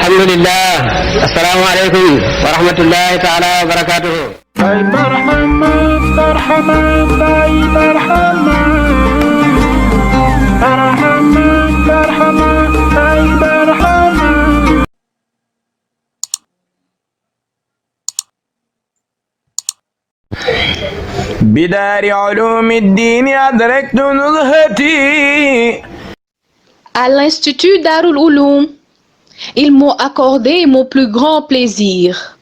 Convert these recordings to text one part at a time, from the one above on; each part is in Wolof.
الحمد لله. السلام عليكم ورحمة الله تعالى وبركاته. بدار علوم الدين أدركت نزهتي. À l'Institut Darul Uloom, ils m'ont accordé mon plus grand plaisir.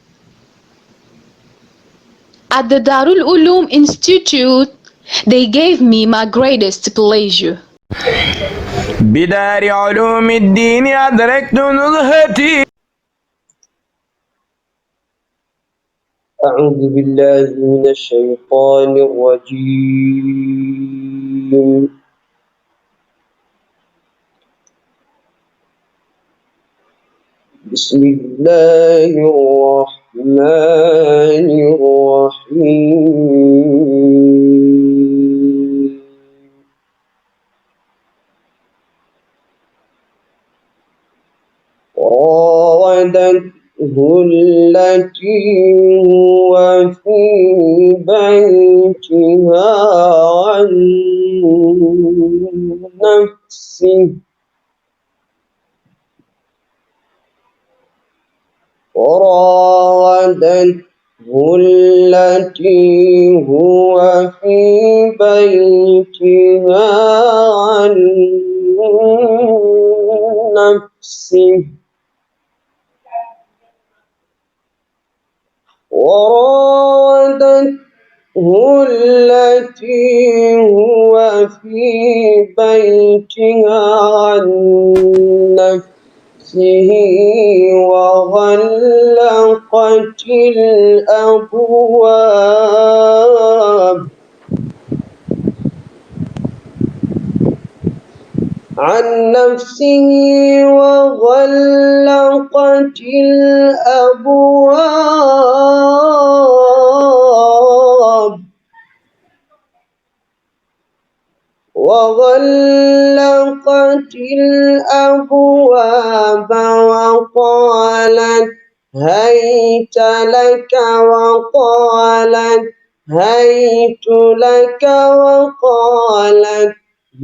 At the Darul Uloom Institute, they gave me my greatest pleasure. بدار علوم الدين أدركت نزهتي. أعوذ بالله من الشيطان الرجيم. بسم الله الرحمن الرحيم. راودته التي هو في بيتها عن نفسه وراودته التي هو في بيتها عن نفسه وراودته التي هو في بيتها عن نفسه وغلقت الأبواب عن نفسه وغلقت الأبواب وقالت هيت لك وقالت هيت لك وقالت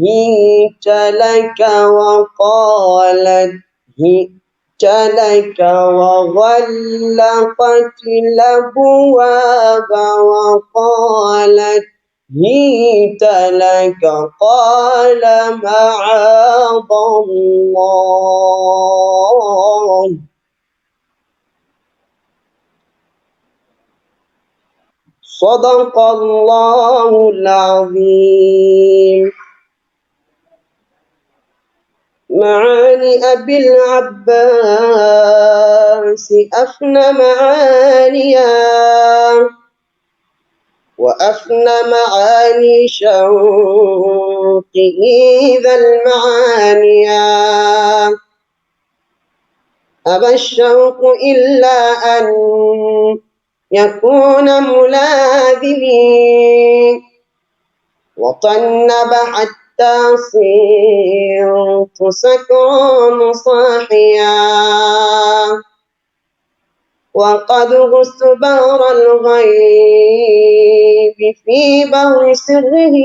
هيت لك وقالت هيت لك وغلقت الأبواب وقالت هيت لك قال معاذ الله صدق الله العظيم. معاني أبي العباس أفنى معانيا وأفنى معاني شوقه ذا المعانيا أبى الشوق إلا أن يكون ملاذبي وطنب حتى صرت سكران صاحيا وقد غصت بهر الغيب في بهر سره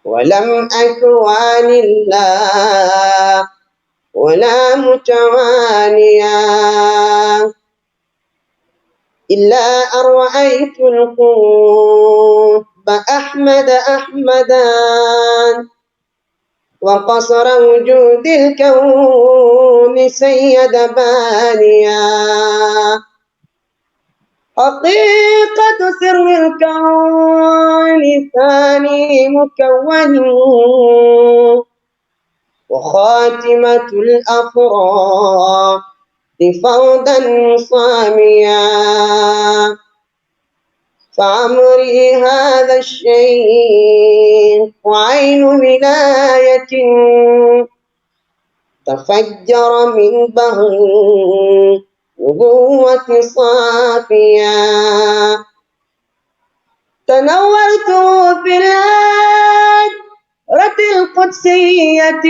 ولم أكوان الله ولا متوانيا إلا أن رأيت القطب أحمد أحمدا وقصر وجود الكون سيد بانيا حقيقة سر الكون ثاني مكون وخاتمة الأفراد فوضا صاميا فعمري هذا الشيخ عين ولاية تفجر من بهر نبوة صافيا تنورت في الهجرة القدسية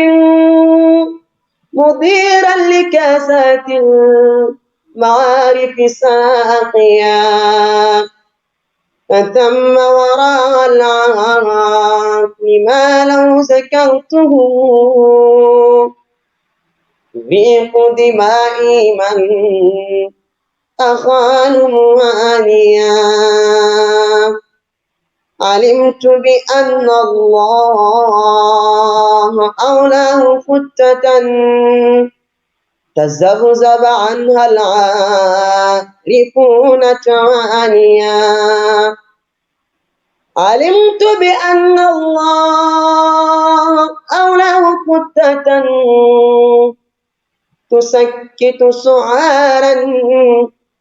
مديرا لكاسات المعارف ساقيا، فثم وراء العقل ما لو ذكرته يريق دمائي من أخان مواليا. علمت بأن الله أولاه فتة تذبذب عنها العارفون توانيا. علمت بأن الله أولاه فتة تسكت سعارا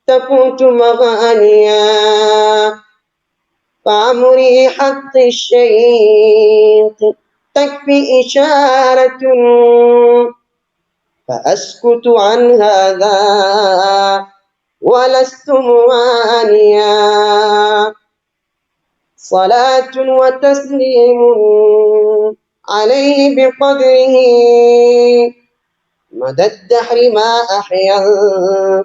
تفوت مغانيا. فعمري حق الشيخ تكفي إشارة فأسكت عن هذا ولست موانيا. صلاة وتسليم عليه بقدره مدى الدهر ما أحيا الورى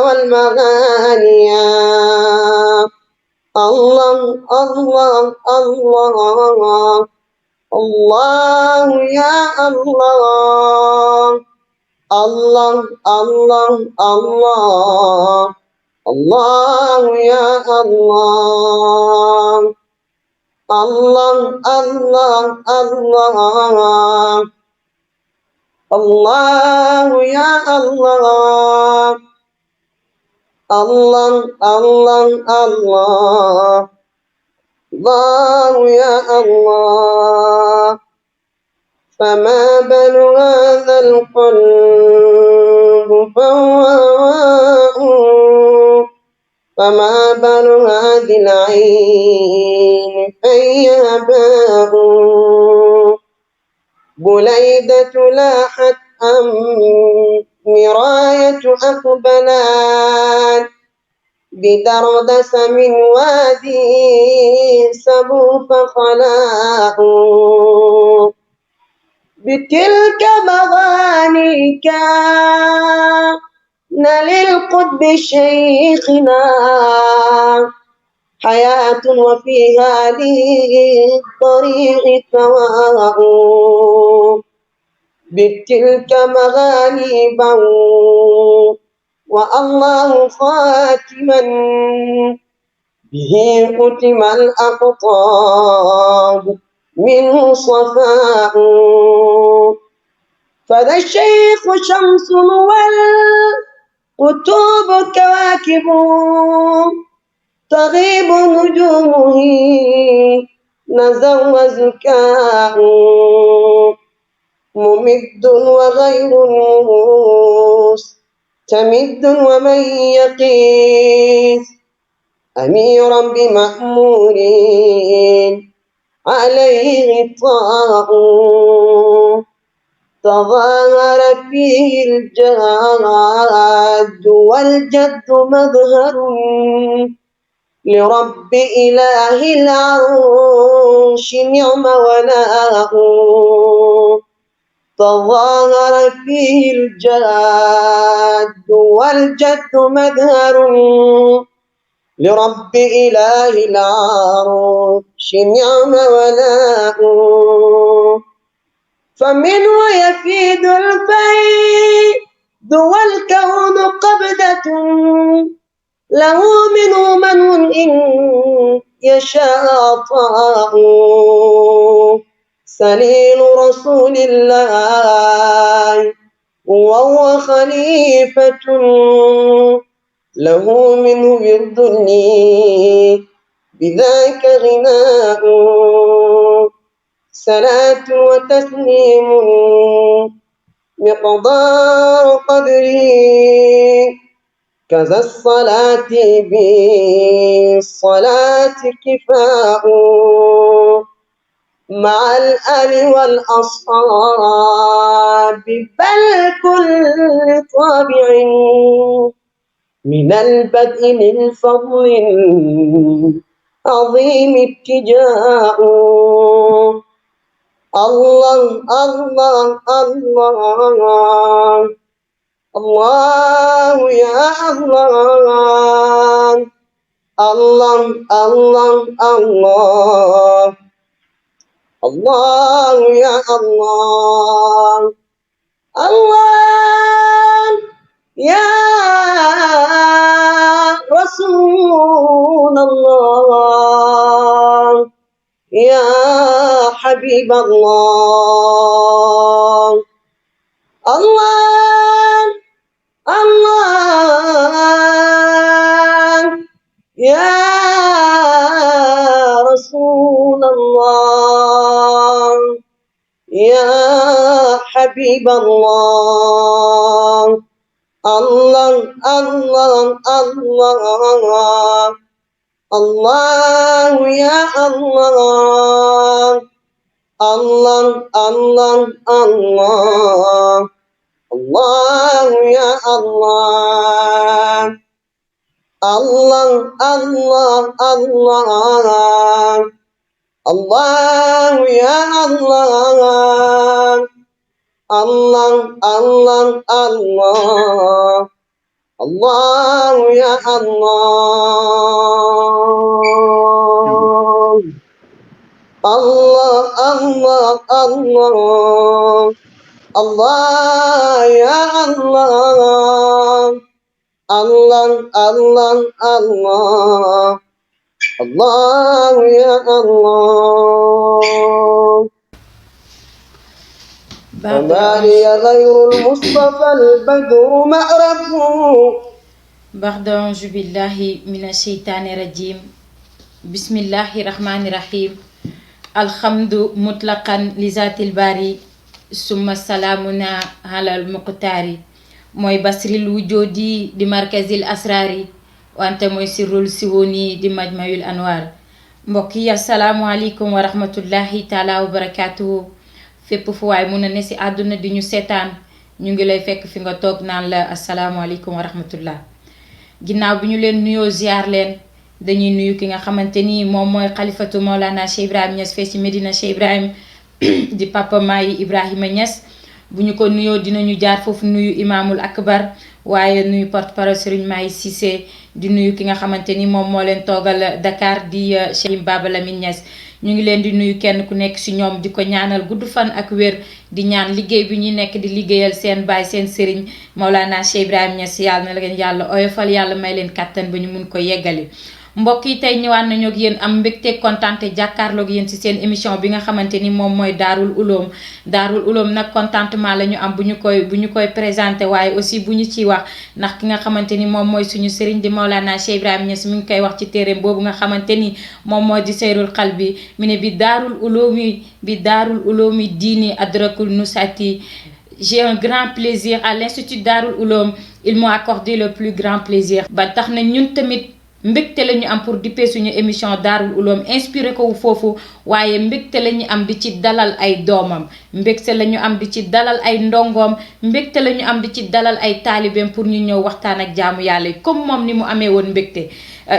والمغانيا. الله الله الله الله يا الله الله الله الله الله يا الله الله الله الله الله يا الله الله الله الله الله يا الله. فما بال هذا القلب فواء، فما بال هذه العين فهي هباء. بليدة لاحت مراية أقبلات بدردس من وادي سبو فخلاء. بتلك مغاني كان للقطب شيخنا حياة وفي هذه الطريق ثواء. بتلك مغاني بو والله خاتما به ختم الأقطاب منه صفاء. فذا الشيخ شمس والقطوب كواكب تغيب نجومه نزا وزكاء. ممد وغير تمد ومن يقيس أميرا بمأمور عليه طاء. تظاهر فيه الجاد والجد مظهر لرب إله العرش نعم ولاء. تظاهر فيه الجاد والجد مظهر لرب إله العرش نعم ولاء. فمنه يفيد الفيض والكون قبضة له منه من إن يشاء عطاء. سليل رسول الله وهو خليفة له منه يرضني بذاك غناء. صلاة وتسليم مقدار قدره كذا الصلاة بالصلاة كفاء. مع الآل والأصحاب بل كل طابع من البدء للفضل عظيم ابتجاء. Allah, Allah, Allah. Allah ya Allah. Allah, Allah, Allah. Allah ya Allah. Allah ya Rasulullah. Ya Habib Allah. Allah, Allah, ya Rasulullah, ya Habib Allah. Allah, Allah, Allah. Allah ya Allah. Allah, Allah, Allah. Allah ya Allah. Allah, Allah, Allah. Allah ya Allah. Allah, Allah, Allah. Allah ya Allah. Allah, Allah, Allah. Allah ya Allah. Allah, Allah, Allah. Allah ya Allah. وما لي غير المصطفى البدر مأربه. بعد أعوذ بالله من الشيطان الرجيم. بسم الله الرحمن الرحيم. الحمد مطلقا لذات الباري ثم سلامنا على المقتار. mooy basril wujudi di markazil asrari wante mooy sirrul siwoni di majmayul anwar. mbokk yi asalaamualeykum wa rahmatullahi taala wa barakatuhu. fépp fu waay mun a ne si àdduna di ñu seetaan ñu ngi lay fekk fi nga toog naan la asalaamualeykum wa rahmatullah. ginnaaw bi ñu leen nuyoo ziar leen dañuy nuyu ki nga xamante ni moom mooy xalifatu Maulana Cheikh Ibrahim Niass fee ci Medina Cheikh Ibrahim di papa Mahi Ibrahima Niass. bu ñu ko nuyoo dinañu jaar foofu nuyu imaamul akbar waaye nuyu porte-parole Serigne Mahi Cissé di nuyu ki nga xamante ni moom moo leen toogal Dakar di Cheikh Baba Lamine Niass. ñu ngi leen di nuyu kenn ku nekk ci ñoom di ko ñaanal gudd fan ak wér di ñaan liggéey bi ñuy nekk di liggéeyal seen baay seen Serigne Maulana Cheikh Ibrahim Niass yàlla na leen yàlla oyofal yàlla may leen kàttan ba ñu mun ko yeggali. mbokk yi tey ñëwaat nañu ak yéen am mbégte kontante jàkkaarloog yéen ci seen émission bi nga xamante ni moom mooy Daarul Uloom nag contentement la ñu am bu ñu koy présenté waaye aussi bu ñu ciy wax ndax ki nga xamante ni moom mooy suñu sëriñ di Maulana Cheikh Ibrahim Niass mi ngi koy wax ci téeréem boobu nga xamante ni moom moo di Seyrul Qalbi mi ne bi Daarul Uloomi diini adrakul nusati. J'ai un grand plaisir à l'Institut Daarul Uloom, ils m'ont accordé le plus grand plaisir. ba tax na ñun tamit mbégte la ñu am pour dippee suñu émission Daarul Uloom inspiré ko foofu waaye mbégte la ñu am di ci dalal ay doomam mbégte la ñu am di ci dalal ay ndongoom mbégte la ñu am di ci dalal ay taalibeem pour ñu ñëw waxtaan ak jaamu yàlla yi comme moom ni mu amee woon mbégte.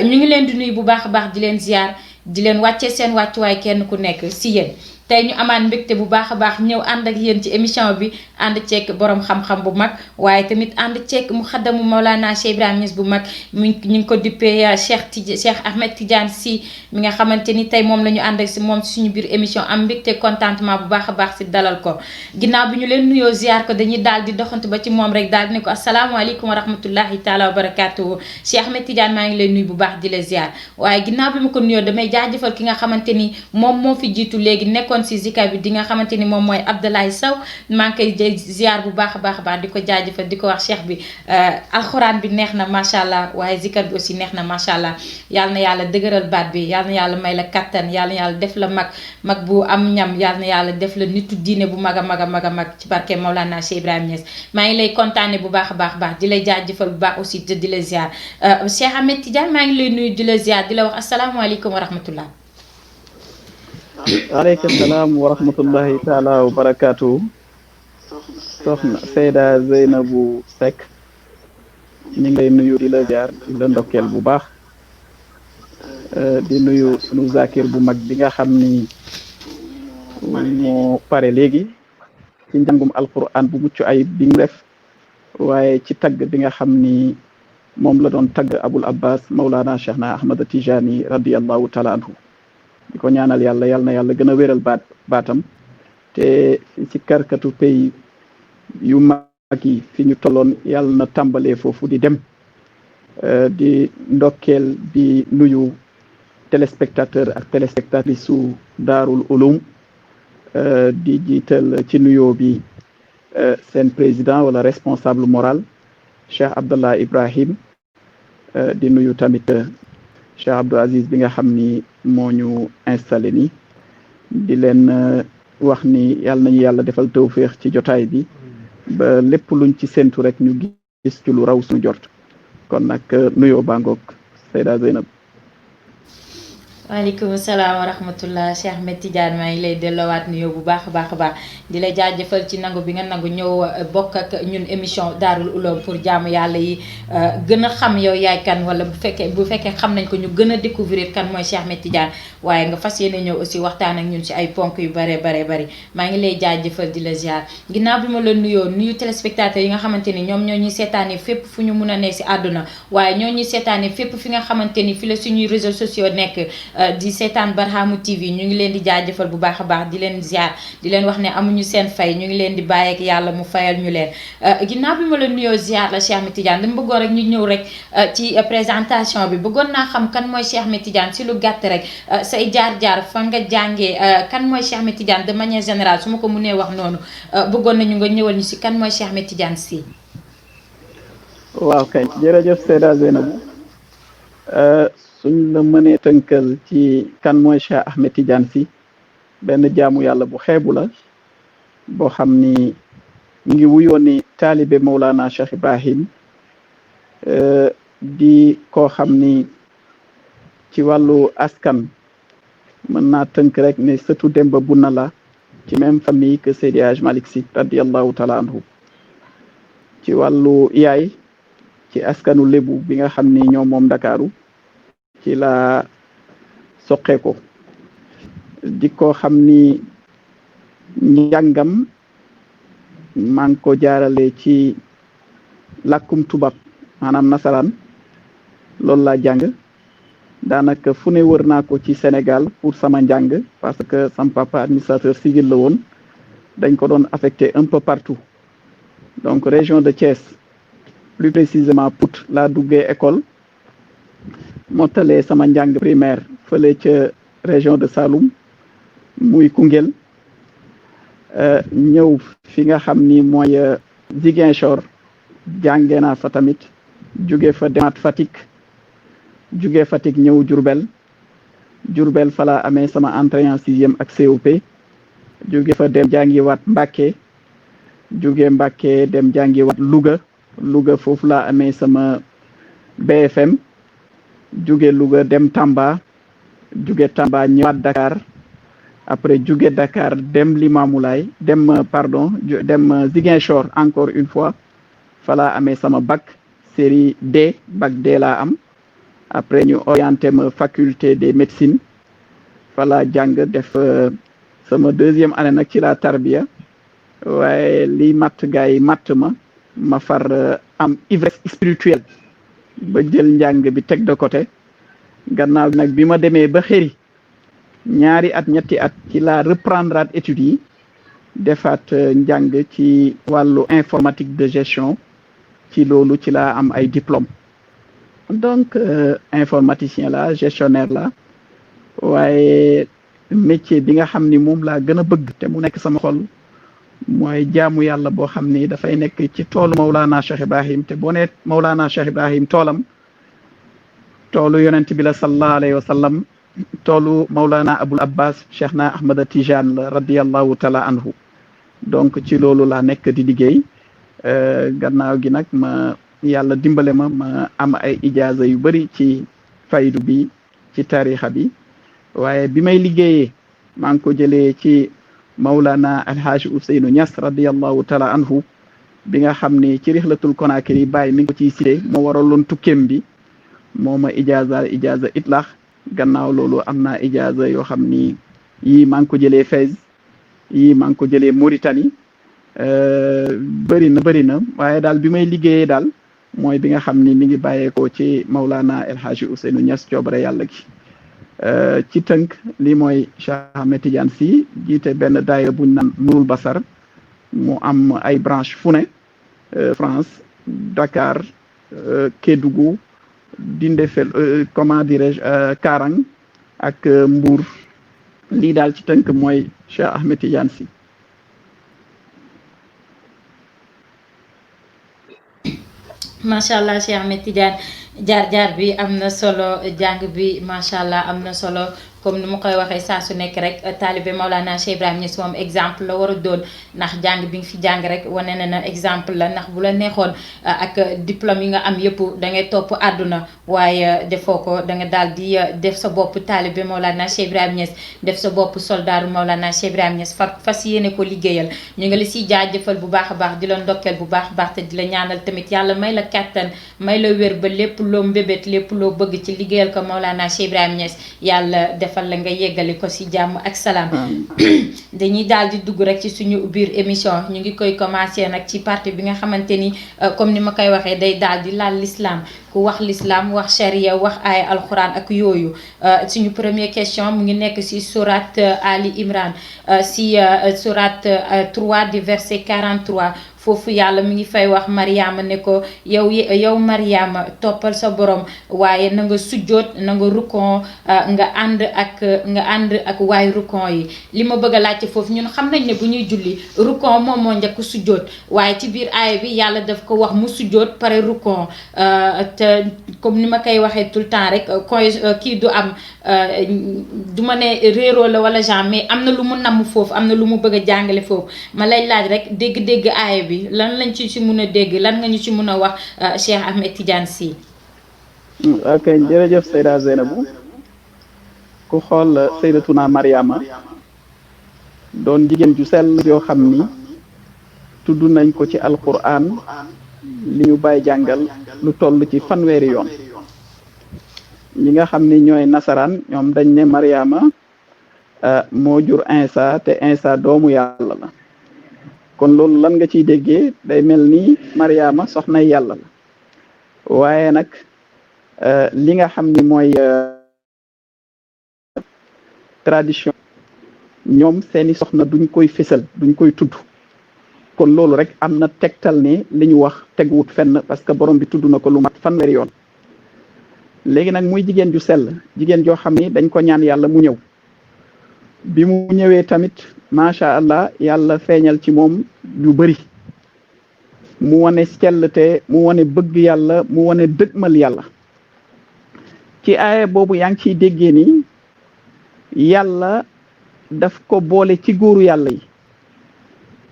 ñu ngi leen di nuyu bu baax a baax di leen ziar di leen wàccee seen wàccuwaay kenn ku nekk si yéen. tey ñu amaan mbégte bu baax a baax ñëw ànd ak yéen ci émission bi ànd ceeg borom xam-xam bu mag waaye tamit ànd ceeg mu xaddamu Maulana Cheikh Ibrahim Niass bu mag ñu ngi ko dippee Cheikh Ahmed Tidiane Sy mi nga xamante ni tey moom la ñu ànd ak si moom suñu biir émission am mbégte contentement bu baax a baax si dalal ko. ginnaaw bi ñu leen nuyoo ziar ko dañuy daal di doxantu ba ci moom rek daal di ne ko asalaamaaleykum wa rahmatullahi taala wa barakatuhu. Cheikh Ahmed Tidiane maa ngi lay nuyu bu baax di la ziar waaye ginnaaw bi ma ko nuyoo damay jaajëfal ki nga xamante ni moom moo fi jiitu léegi nekkoon si zikar bi di nga xamante ni moom mooy Abdoulaye Sow maa ngi koy ziar bu baax a baax di ko jaajëfal di ko wax cheikh bi alxuraan bi neex na macha allah waaye zikar bi aussi neex na macha allah yal na yàlla dëgëral baat bi yal na yàlla may la kattan yal na yàlla def la mag bu am ñam yal na yàlla def la nitu diine bu mag a mag ci barke Maulana Cheikh Ibrahim Niass. maa ngi lay kontaane bu baax a baax di lay jaajëfal bu baax aussi di la ziar Cheikh Ahmed Tidiane maa ngi lay nuyu di la ziar di la wax asalaamaaleykum wa rahmatullah. aleykum salaam wa rahmatullahi taala wa barakaatu. soxna Seyda Zeynabou Seck ñu ngi lay nuyu di la ziar di la ndokkeel bu baax di nuyu sunu zakir bu mag bi nga xam ni moo pare léegi ci njàngum alquran bu mucc ayib bi ñu def waaye ci tagg bi nga xam ni moom la doon tagg abul abbas maulana cheikh na ahmad tijani radiallahu taala anhu di ko ñaanal yàlla yal na yàlla gën a wéral baatam te ci karkatu pays yu mag yi fi ñu tolloon yàlla na tàmbalee foofu di dem di ndokkeel di nuyu téléspectateur ak téléspectatrice su daarul ulum di jiital ci nuyoo bi seen président wala responsable moral Cheikh Abdallah Ibrahim di nuyu tamit Cheikh Abdou Aziz bi nga xam ni moo ñu installé ni di leen wax ni yàlla nañu yàlla defal tawféex ci jotaay bi ba lépp luñ ci séntu rek ñu gis ci lu raw suñu jort kon nag nuyoo bangoog Seyda Zeynab. waaleykum salaam wa rahmatullah Cheikh Ahmed Tidiane maa ngi lay delloowaat nuyoo bu baax a baax di la jaajëfal ci nangu bi nga nangu ñëw bokk ak ñun émission Daarul Uloom pour jaamu yàlla yi gën a xam yow yaay kan wala bu fekkee xam nañ ko ñu gën a découvrir kan mooy Cheikh Ahmed Tidiane waaye nga fas yéene ñëw aussi waxtaan ak ñun ci ay ponk yu bare maa ngi lay jaajëfal di la ziar ginnaaw bi ma la nuyoo nuyu téléspectateurs yi nga xamante ni ñoom ñoo ñuy seetaani fépp fu ñu mun a ne si àdduna waaye ñoo ñuy seetaani fépp fi nga xamante ni fi la suñuy réseaux sociaux nekk di seetaan Barhaamu TV ñu ngi leen di jaajëfal bu baax a baax di leen ziar di leen wax ne amuñu seen fay ñu ngi leen di bàyyi ak yàlla mu fayal ñu leen ginnaaw bi ma la nuyoo ziar la Cheikh Ahmed Tidiane dama bëggoon rek ñu ñëw rek ci présentation bi bëggoon naa xam kan mooy Cheikh Ahmed Tidiane si lu gàtt rek say jaar-jaar fa nga jàngee kan mooy Cheikh Ahmed Tidiane de manière générale su ma ko mënee wax noonu bëggoon nañu nga ñëwal ñu si kan mooy Cheikh Ahmed Tidiane si. waaw kay jërëjëf Seyda Zeynab suñ la mënee tënkal ci kan mooy Cheikh Ahmed Tidiane si benn jaamu yàlla bu xeebu la boo xam ni mi ngi wuyoo ni taalibe Mawlana Cheikh Ibrahim di koo xam ni ci wàllu askan mën naa tënk rek ne sëtu Demba Bunna la ci même famille que Seydi Hadj Malick Sy radiallahu taala anhu ci wàllu yaay ci askanu lébu bi nga xam ni ñoom moom Ndakaaru ci la soqee ko di ko xam ni njàngam maa ngi ko jaarale ci làkkum tubaab maanaam nasaraan loolu laa jàng daanaka fu ne wër naa ko ci Sénégal pour sama njàng parce que sama papa administrateur civil la woon dañ ko doon affecté un peu partout donc région de Thiès plus précisément Pout laa duggee école mottalee sama njàng primaire fële ca région de Saloum muy Koungheul ñëw fi nga xam ni mooy Ziguinchor jàngee naa fa tamit jóge fa demaat Fatick ñëw Diourbel fa laa amee sama entrée en sixième ak COP jóge fa dem jàngiwaat Mbacké jóge Mbacké dem jàngiwaat Louga foofu laa amee sama BFM jóge Louga dem Tamba jóge Tamba ñëwaat Dakar après jóge Dakar dem Limamoulaye dem Ziguinchor encore une fois fa laa amee sama bac série D bac D laa am après ñu orienté ma faculté des médecines fa laa jàng def sama deuxième année nag ci la tarbiya waaye li matt gars yi matt ma far am ivresse spirituelle ba jël njàng bi teg de côté gannaaw nag bi ma demee ba xëri ñaari at ñetti at ci la reprendre at études yi defaat njàng ci wàllu informatique de gestion ci loolu ci laa am ay diplôme donc informaticien la gestionnaire la waaye métier bi nga xam ni moom laa gën a bëgg te mu nekk sama xol mooy jaamu yàlla boo xam ni dafay nekk ci toolu Mawlana Cheikh Ibrahim te boo nee Mawlana Cheikh Ibrahim toolam toolu yonent bi la sallallahu alayhi wa sallam toolu Mawlana Abul Abbas Cheikh na Ahmad Tijane la radiallahu taala anhu donc ci loolu laa nekk di liggéey gannaaw gi nag ma yàlla dimbale ma am ay ijaaza yu bari ci faydu bi ci tarixa bi waaye bi may liggéeyee maa ngi ko jëlee ci Mawlana Alhaji Ousseynou Niass radiallahu taala anhu bi nga xam ni ci rixlatul Konakri bàyyi mi ngi ko ciy cité moo waraloon tukkeem bi moo ma ijaaza itlaax gannaaw loolu am naa ijaaza yoo xam ni yii maa ngi ko jëlee Fès yi maa ngi ko jëlee Mauritanie bëri na waaye daal bi may liggéeyee daal mooy bi nga xam ni mi ngi bàyyeekoo ci Maulana El Hadji Ousseynou Niass coobare yàlla gi ci tënk lii mooy Cheikh Ahmed Tidiane Sy jiite benn daayira buñ naan Nourul Basar mu am ay branche fu ne France Dakar Kédougou Dindéfel comment dirais-je Karang ak Mbour lii daal ci tënk mooy Cheikh Ahmed Tidiane Sy. macha allah Cheikh Ahmed Tidiane jaar-jaar bi am na solo, jàng bi macha allah am na solo. comme ni ma koy waxee saa su nekk rek taalibe Maulana Cheikh Ibrahima Niass moom exemple la war a doon ndax jàng bi nga fi jàng rek wane na exemple la ndax bu la neexoon ak diplôme yi nga am yëpp da ngay topp àdduna waaye defoo ko da nga daal di def sa bopp taalibe Maulana Cheikh Ibrahima Niass def sa bopp soldaaru Maulana Cheikh Ibrahima Niass fas yéene ko liggéeyal ñu ngi la siy jaajëfal bu baax a baax di la ndokkeel bu baax a baax te di la ñaanal tamit yàlla may la kàttan may la wér ba lépp loo mbébét lépp loo bëgg ci liggéeyal ko Maulana Cheikh Ibrahima Niass yàlla defal la nga yeggali ko ci jàmm ak salaam. dañuy daal di dugg rek ci suñu biir émission ñu ngi koy commencé nag ci partie bi nga xamante ni comme ni ma koy waxee day daal di laal l'islam ku wax l'islam wax charia wax aaya alxuraan ak yooyu suñu première question mu ngi nekk ci sourate Ali Imran ci sourate 3 du verset 43 foofu yàlla mi ngi fay wax Mariama ne ko yow Mariama toppal sa borom waaye na nga sujjoot na nga rukon nga ànd ak waay rukon yi li ma bëgg a laajte foofu ñun xam nañ ne bu ñuy julli rukon moom moo njëkk sujjoot waaye ci biir aaya bi yàlla daf ko wax mu sujjoot pare rukon te comme ni ma koy waxee tout le temps rek kii du am du ma ne réeroo la wala genre mais am na lu mu namm foofu am na lu mu bëgg a jàngale foofu ma lay laaj rek dégg-dégg aaya bi lan lañ ci mën a dégg lan nga ñu ci mën a wax Cheikh Ahmed Tidiane Sy. ok jërëjëf Seyda Zeynabou ku xool Seydatuna Mariama doon jigéen ju sell yoo xam ni tudd nañ ko ci alquran li ñu bàyyi jàngal lu toll ci fanweeri yoon ñi nga xam ni ñooy nasaraan ñoom dañ ne Mariama moo jur Insa te Insa doomu yàlla la kon loolu lan nga ciy déggee day mel ni Mariama soxnay yàlla la waaye nag li nga xam ni mooy tradition ñoom seeni soxna duñ koy fésal duñ koy tudd kon loolu rek am na tegtal ne li ñu wax teguwut fenn parce que borom bi tudd na ko lu mat fanweeri yoon léegi nag muy jigéen ju sell jigéen joo xam ni dañ ko ñaan yàlla mu ñëw bi mu ñëwee tamit macha allah yàlla feeñal ci moom yu bëri mu wane cellte mu wane bëgg yàlla mu wane dëgmal yàlla ci aaya boobu yaa ngi ciy déggee ni yàlla daf ko boole ci góoru yàlla yi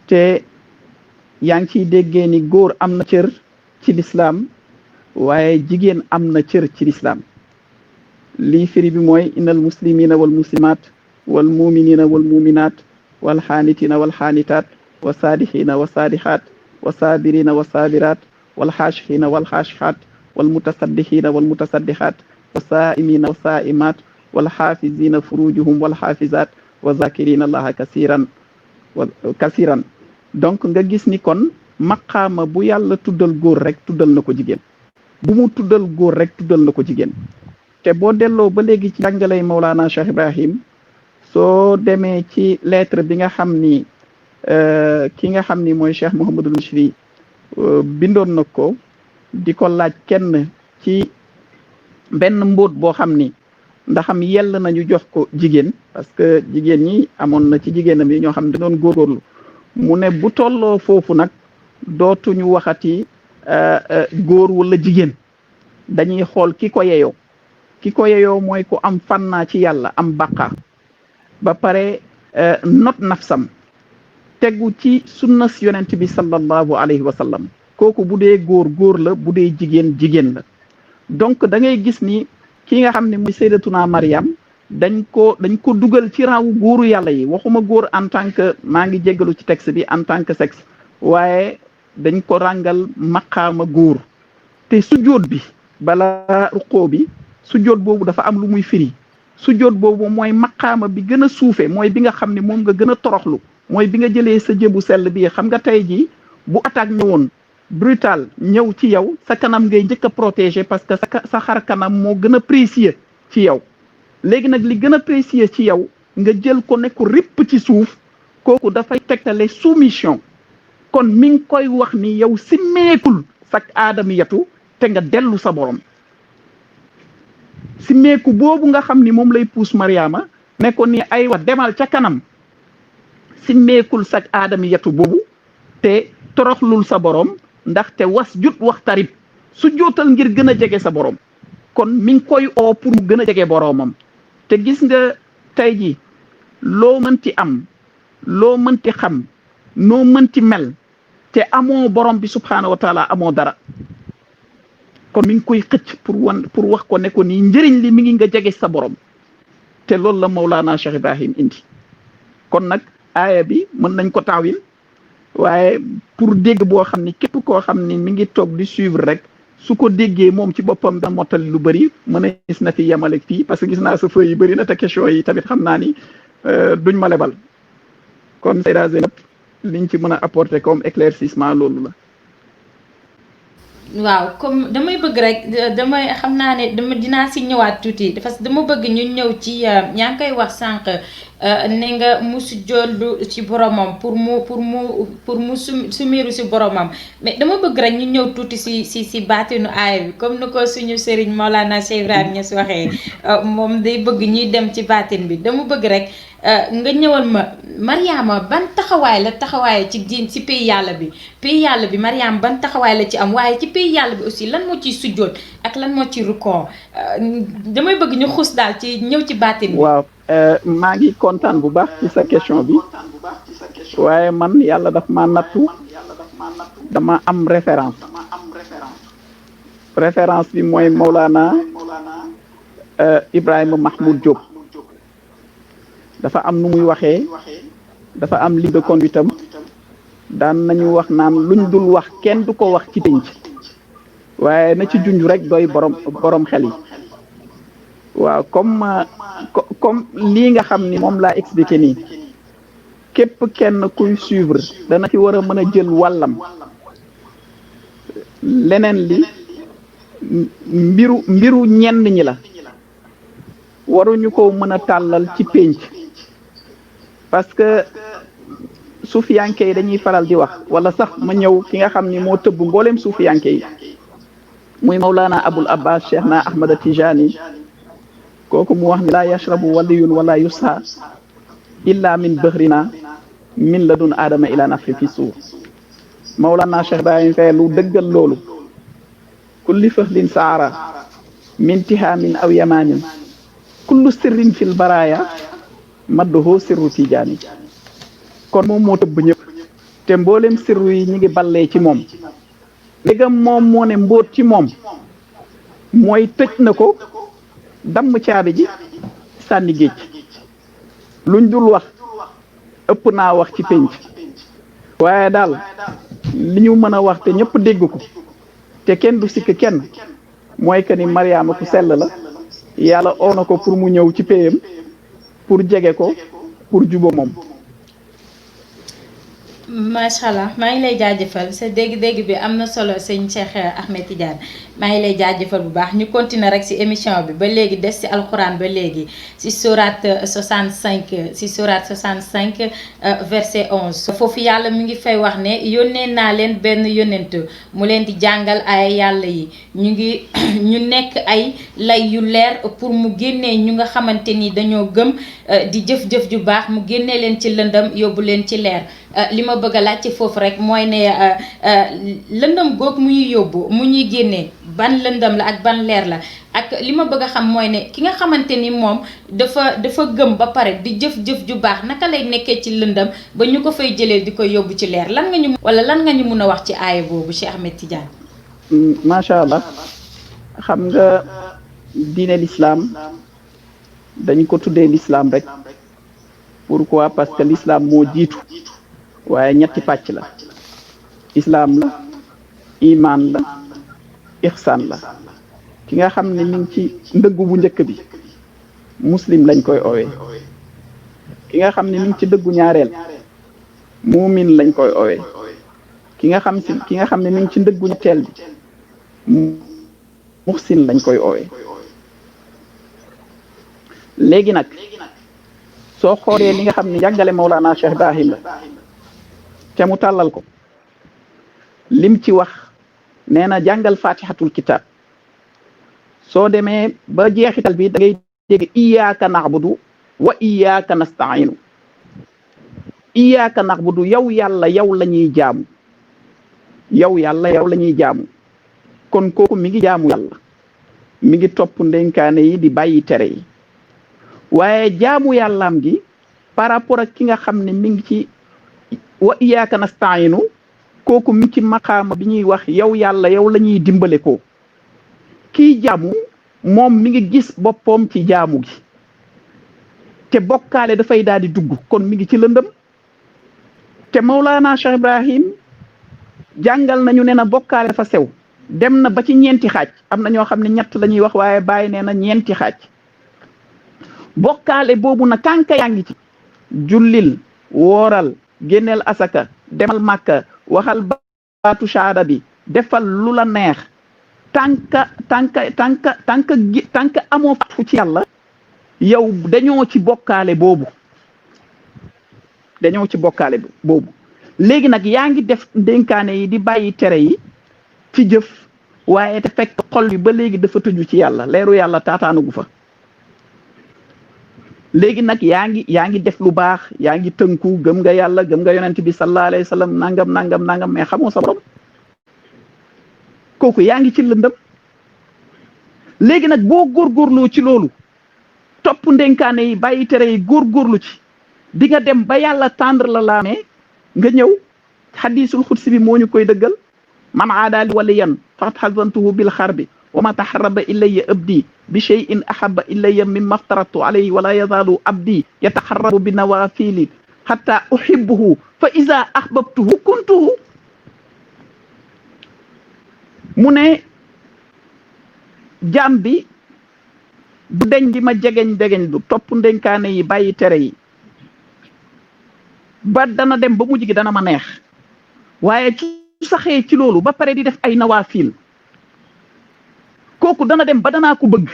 te yaa ngi ciy déggee ni góor am na cër ci lislaam waaye jigéen am na cër ci lislaam lii firi bi mooy innal muslimina wal muslimat wal muminina wal muminat wal xaanitina wal xaanitaat wa saadixina wa saadixaat wa saabirina wa saabirat wal xaashixina wal xaashixaat wal mutasaddixina wal mutasaddixaat wa saaimina wa saaimaat wal xaafizina furujuhum wal xaafizaat wa zakirina allaha kasiran donc nga gis ni kon maqaama bu yàlla tuddal góor rek tuddal na ko jigéen bu mu tuddal góor rek tuddal na ko jigéen te boo delloo ba léegi ci jàngalay Maulana Cheikh Ibrahim soo demee ci lettre bi nga xam ni ki nga xam ni mooy Cheikh Mouhamadul Mishri bindoon na ko di ko laaj kenn ci benn mbóot boo xam ni ndaxam yell nañu jox ko jigéen parce que jigéen ñi amoon na ci jigéenam yi ñoo xam ne doon góorgóorlu mu ne bu tolloo foofu nag dootuñu waxati góor wala jigéen dañuy xool ki ko yeyoo mooy ku am fannaa ci yàlla am bàqa ba pare not nafsam tegu ci sunnas yonent bi sallallahu alayhi wa sallam kooku bu dee góor la bu dee jigéen la donc da ngay gis ni ki nga xam ne mooy Sayyidatuna Mariam dañ ko dugal ci rangu góoru yàlla yi waxuma góor en tant que maa ngi jéggalu ci texte bi en tant que sexe waaye dañ ko ràngal maqaama góor te sujjóot bi bala ruqoo bi sujjóot boobu dafa am lu muy firi sujjóot boobu mooy maqaama bi gën a suufe mooy bi nga xam ne moom nga gën a toroxlu mooy bi nga jëlee sa jëbu sell bi xam nga tey jii bu attaque ñëwoon brutal ñëw ci yow sa kanam ngay njëkk a protéger parce que sa xar kanam moo gën a précieux ci yow léegi nag li gën a précieux ci yow nga jël ko ne ko ripp ci suuf kooku dafay tegtale soumission kon mi ngi koy wax ni yow simmeekul sak aadamiyatu te nga dellu sa borom simmeeku boobu nga xam ni moom lay puus Mariama ne ko ni ay wa demal ca kanam simmeekul sak aadamiyatu boobu te toroxlul sa borom ndaxte was jut waxtarib su jootal ngir gën a jege sa borom kon mi ngi koy oo pour mu gën a jege boromam te gis nga tey ji loo mënti am loo mënti xam noo mënti mel te amoo borom bi subhaanahu wa taala amoo dara kon mi ngi koy xëcc pour wax ko ne ko nii njëriñ li mi ngi nga jege sa borom te loolu la Mawlana Cheikh Ibrahim indi kon nag aaya bi mën nañ ko taawil waaye pour dégg boo xam ni képp koo xam ni mi ngi toog di suivre rek su ko déggee moom ci boppam da mottali lu bëri mën a gis na fi yemale fii parce que gis naa sa feuille yi bëri na te question yi tamit xam naa ni duñ ma lebal kon Seyda Zeynab liñ ci mën a apporter comme éclaircissement loolu la. waaw comme damay bëgg rek damay xam naa ne dinaa si ñëwaat tuuti parce que dama bëgg ñu ñëw ci yaa ngi koy wax sànq ne nga musu jollu ci boromam pour mu sumiru si boromam mais dama bëgg rek ñu ñëw tuuti si baatinu aaya bi comme ni ko suñu sëriñ Maolana Cheikh Ibrahima Niass waxee moom day bëgg ñuy dem ci baatin bi dama bëgg rek nga ñëwal ma Mariama ban taxawaay la taxawaay ci diin ci pays yàlla bi Mariama ban taxawaay la ci am waaye ci pays yàlla bi aussi lan moo ciy sujjoot ak lan moo ci rukkoo damay bëgg ñu xus daal ci ñëw ci baatin bi. waaw maa ngi kontaan bu baax ci sa question bi waaye man yàlla daf ma nattu dama am référence bi mooy Mawlana Ibrahima Mahmoud Diop. dafa am nu muy waxee dafa am ligne de conduite am daan nañu wax naan luñ dul wax kenn du ko wax ci pénc waaye na ci junj rek doy borom xel yi waaw comme lii nga xam ni moom laa expliqué nii képp kenn kuy suivre dana ci war a mën a jël wàllam leneen li mbiru ñenn ñi la waruñu ko mën a tàllal ci pénc parce que suufiyanke yi dañuy faral di wax wala sax ma ñëw ki nga xam ni moo tëbb mbooleem suufiyanke yi muy Mawlana Abul Abbas Cheikh na Ahmad Tijani kooku mu wax ni laa yashrabu waliyun wala yusha illa min bahrina min ladun aadama ila nafri fi suur Mawlana Cheikh Ibrahim Faye lu dëggal loolu kulli fahlin saara min tihamin aw yamanin kullu sirrin fil baraya madduhu sirru tijaani kon moom moo tëbb ñëpp te mboolem sirru yi ñu ngi ballee ci moom léegam moom moo ne mbóot ci moom mooy tëj na ko damm caabi ji sànni géej luñ dul wax ëpp naa wax ci pénc waaye daal li ñu mën a wax te ñëpp dégg ko te kenn du sikk kenn mooy que ni Mariama ku sell la yàlla oo na ko pour mu ñëw ci péyam pour jege ko pour jubo moom. macha allah maa ngi lay jaajëfal sa dégg-dégg bi am na solo sëñ Cheikh Ahmed Tidiane maa ngi lay jaajëfal bu baax ñu continuer rek ci émission bi ba léegi des ci alxuraan ba léegi ci sourate 65 verset 11 foofu yàlla mi ngi fay wax ne yónnee naa leen benn yónnent mu leen di jàngal ay yàlla yi ñu nekk ay lay yu leer pour mu génnee ñu nga xamante ni dañoo gëm di jëf-jëf ju baax mu génnee leen ci lëndëm yóbbu leen ci leer li ma bëgg a laaj ci foofu rek mooy ne lëndëm goog mu ñuy yóbbu mu ñuy génnee ban lëndëm la ak ban leer la ak li ma bëgg a xam mooy ne ki nga xamante ni moom dafa gëm ba pare di jëf-jëf ju baax naka lay nekkee ci lëndëm ba ñu ko fay jëlee di ko yóbbu ci leer lan nga ñu mun a wax ci aaya boobu Cheikh Ahmed Tidiane. macha allah xam nga diine l'islam dañ ko tuddee l'islam rek pourquoi parce que l'islam moo jiitu waaye ñetti pàcc la islam la iman la ihsan la ki nga xam ne mi ngi ci ndëggu bu njëkk bi muslim lañ koy oowee ki nga xam ne mi ngi ci dëggu ñaareel muumin lañ koy oowee ki nga xam ne mi ngi ci ndëggu ñetteel bi muhsin lañ koy oowee léegi nag soo xoolee li nga xam ne jàngale Mawlana Cheikh Ibrahim la te mu tàllal ko lim ci wax nee na jàngal fatihatul kitab soo demee ba jeexital bi da ngay dégg iyyaka na'budu wa iyyaka nasta'inu iyyaka na'budu yow yàlla yow la ñuy jaamu yow yàlla yow la ñuy jaamu kon kooku mi ngi jaamu yàlla mi ngi topp ndenkaane yi di bàyyi tere yi waaye jaamu yàllaam gi par rapport ak ki nga xam ne mi ngi ci wa iyyaka nasta'inu kooku mi ngi ci maqaama bi ñuy wax yow yàlla yow la ñuy dimbale ko kii jaamu moom mi ngi gis boppam ci jaamu gi te bokkaale dafay daal di dugg kon mi ngi ci lëndëm te Mawlana Cheikh Ibrahim jàngal nañu ne na bokkaale dafa sew dem na ba ci ñeenti xaaj am na ñoo xam ne ñett la ñuy wax waaye bàyyi nee na ñeenti xaaj bokkaale boobu na tànka yaa ngi ci jullil wooral génneel asaka demal màkka waxal baatu shaada bi defal lu la neex tànka amoo fatu ci yàlla yow dañoo ci bokkaale boobu léegi nag yaa ngi def dénkaane yi di bàyyi tere yi ci jëf waaye te fekk xol bi ba léegi dafa tëju ci yàlla leeru yàlla taataanugu fa léegi nag yaa ngi def lu baax yaa ngi tënku gëm nga yàlla gëm nga yonent bi sallallahu alayhi wa sallam nangam mais xamoo sa borom kooku yaa ngi ci lëndëm léegi nag boo góorgóorloo ci loolu topp ndenkaane yi bàyyi tere yi góorgóorlu ci di nga dem ba yàlla tendre la laamee nga ñëw xadisul xudsi bi moo ñu koy dëggal man aadaali waliyan faqad xazantuhu bil xarbi wa ma taxaraba ilayya abdi bi cheyin ahaba ilayya mimma aftaratu alayhi wala yazaalu abdi yataxarabu bi nawafili xata uhibuhu fa ida ahbabtuhu kuntuhu mu ne jaam bi du deñ di ma jegeñ du topp ndenkaane yi bàyyi tere yi ba dana dem ba mujj gi dana ma neex waaye ci saxee ci loolu ba pare di def ay nawaafil kooku dana dem ba danaa ko bëgg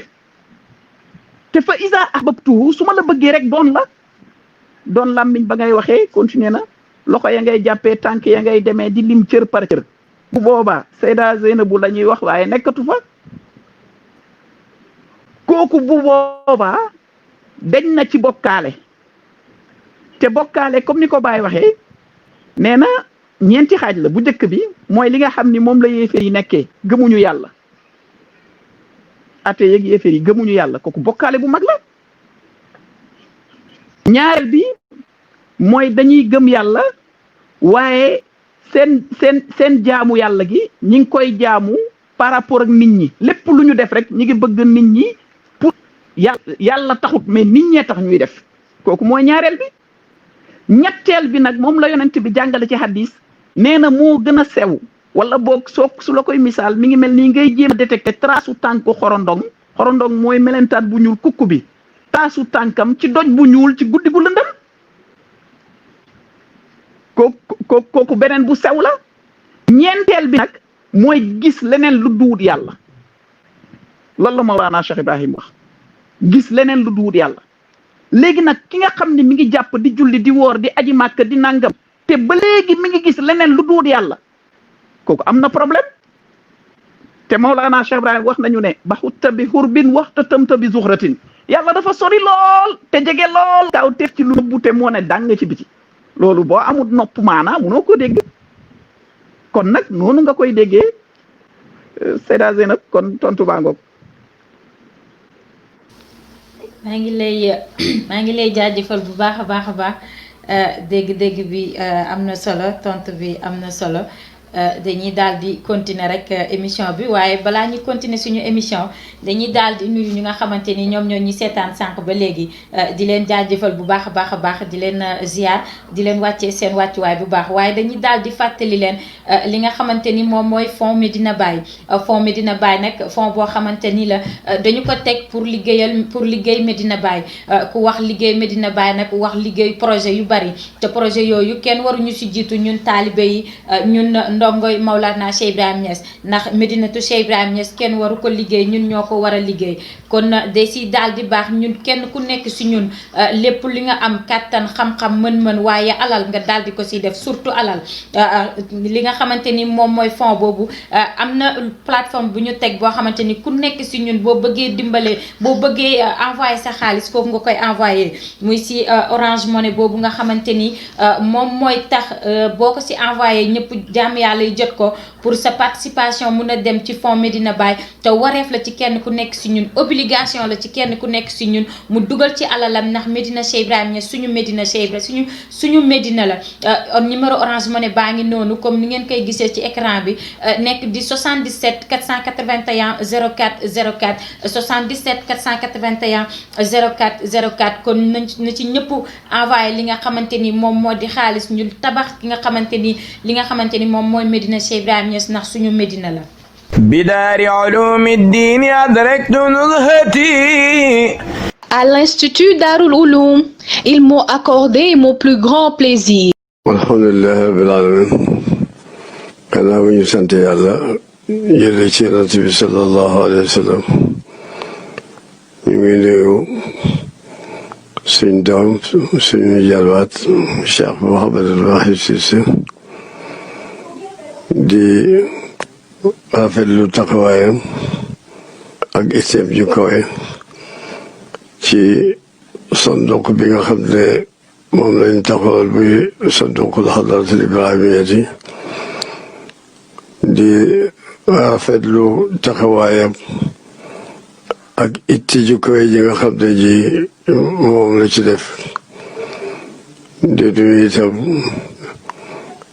te fa isa ahbabtuhu su ma la bëggee rek doon làmmiñ ba ngay waxee continuer na loxo ya ngay jàppee tànk ya ngay demee di lim cër par cër bu boobaa Seyda Zeynabu la ñuy wax waaye nekkatu fa kooku bu boobaa dañ na ci bokkaale te bokkaale comme ni ko Baye waxee nee na ñeenti xaaj la bu njëkk bi mooy li nga xam ni moom la yéeféer yi nekkee gëmuñu yàlla ate yeeg yéeféer yi gëmuñu yàlla kooku bokkaale bu mag la ñaareel bi mooy dañuy gëm yàlla waaye seen jaamu yàlla gi ñi ngi koy jaamu par rapport ak nit ñi lépp lu ñu def rek ñi ngi bëgg nit ñi pour yàlla taxut mais nit ñee tax ñuy def kooku mooy ñaareel bi ñetteel bi nag moom la yonent bi jàngale ci hadis nee na moo gën a sew wala boog su la koy misaal mi ngi mel nii ngay jéem a détecté trasu tànku xorondong mooy melentaan bu ñuul kukku bi trasu tànkam ci doj bu ñuul ci guddi gu lëndëm kooku beneen bu sew la ñeenteel bi nag mooy gis leneen lu duwut yàlla loolu la Mawlana Cheikh Ibrahim wax gis leneen lu duwut yàlla léegi nag ki nga xam ne mi ngi jàpp di julli di woor di aji màkk di nangam te ba léegi mi ngi gis leneen lu duwut yàlla kooku am na problème te Mawlana Cheikh Ibrahim wax nañu ne ba xutta bi xurbin waxta tëmta bi zuxratin yàlla dafa sori lool te jege lool kaw teef ci lu nëbbu te moo ne dàng ci biti loolu boo amul nopp maanaa munoo ko dégg kon nag noonu nga koy déggee Seyda Zeynab kon tontu baa ngoog maa ngi lay jaajëfal bu baax a baax dégg-dégg bi am na solo tontu bi am na solo dañuy daal di continuer rek émission bi waaye balaa ñu continuer suñu émission dañuy daal di nuyu ñi nga xamante ni ñoom ñoo ñu seetaan sànq ba léegi di leen jaajëfal bu baax a baax di leen ziar di leen wàccee seen wàccuwaay bu baax waaye dañuy daal di fàttali leen li nga xamante ni moom mooy fonds Medina Baye fonds Medina Baye nag fonds boo xamante ni la dañu ko teg pour liggéey Medina Baye ku wax liggéey Medina Baye nag wax liggéey projet yu bari te projet yooyu kenn waruñu si jiitu ñun taalibe yi ñun ndongoy Maulana Cheikh Ibrahim Niass ndax Medinatu Cheikh Ibrahim Niass kenn waru ko liggéey ñun ñoo ko war a liggéey kon day si daal di baax ñun kenn ku nekk si ñun lépp li nga am kàttan xam-xam mën-mën waaye alal nga daal di ko si def surtout alal li nga xamante ni moom mooy fonds boobu am na plateforme bu ñu teg boo xamante ni ku nekk si ñun boo bëggee dimbale boo bëggee envoyé sa xaalis foofu nga koy envoyé muy si Orange Money boobu nga xamante ni moom mooy tax boo ko si envoyé ñëpp jaam yàlla yi jot ko pour sa participation mun a dem ci fonds Medina Baye te wareef la ci kenn ku nekk si ñun obligation la ci kenn ku nekk si ñun mu dugal ci alalam ndax Medina Cheikh Ibrahim Niass suñu Medina Cheikh Ibrahim suñu Medina la numéro Orange Money baa ngi noonu comme ni ngeen koy gisee ci écran bi nekk di 77 481 04 04 77 481 04 04 kon na ci ñëpp envoyé li nga xamante ni moom moo di xaalis ñu tabax ki nga xamante ni li nga xamante ni moom mooy Medina Cheikh Ibrahim Niass ndax suñu Medina la. بدار علوم الدين أدركت نزهتي. À l'Institut Darul Uloum, ils m'ont accordé mon plus grand plaisir. alhamdulilah rabbil alamin gannaaw bu ñu sant yàlla jële ci Yonent bi sallallahu alayhi wa sallam ñu ngi nuyu suñ doom suñu jarwaat Cheikh Mouhamadul Mahi Cissé di rafetlu taxawaayam ak itteem ju kawe ci sanduq bi nga xam ne moom lañ taxawal buy sanduqul xadaratul ibrahimiyati di rafetlu taxawaayam ak itti ju kawe ji nga xam ne ji moom la ci def di nuyu itam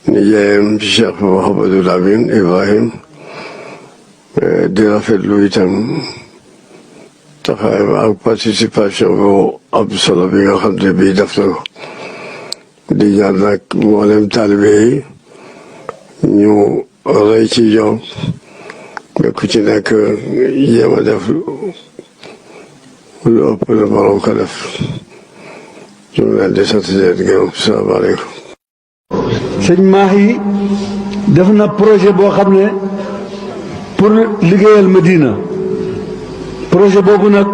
nijaayam Cheikh Mouhamadul Amin Ibrahim di rafetlu itam taxawaayam ak participation bu am solo bi nga xam ne bii def na ko di ñaan nag mboolem taalibe yi ñu roy ci ñoom ba ku ci nekk jéem a def lu ëpp lu morom ko def ñu ngi leen di sant leen gërëm salaamaaleykum. sëñ Mahi def na projet boo xam ne pour liggéeyal Medina projet boobu nag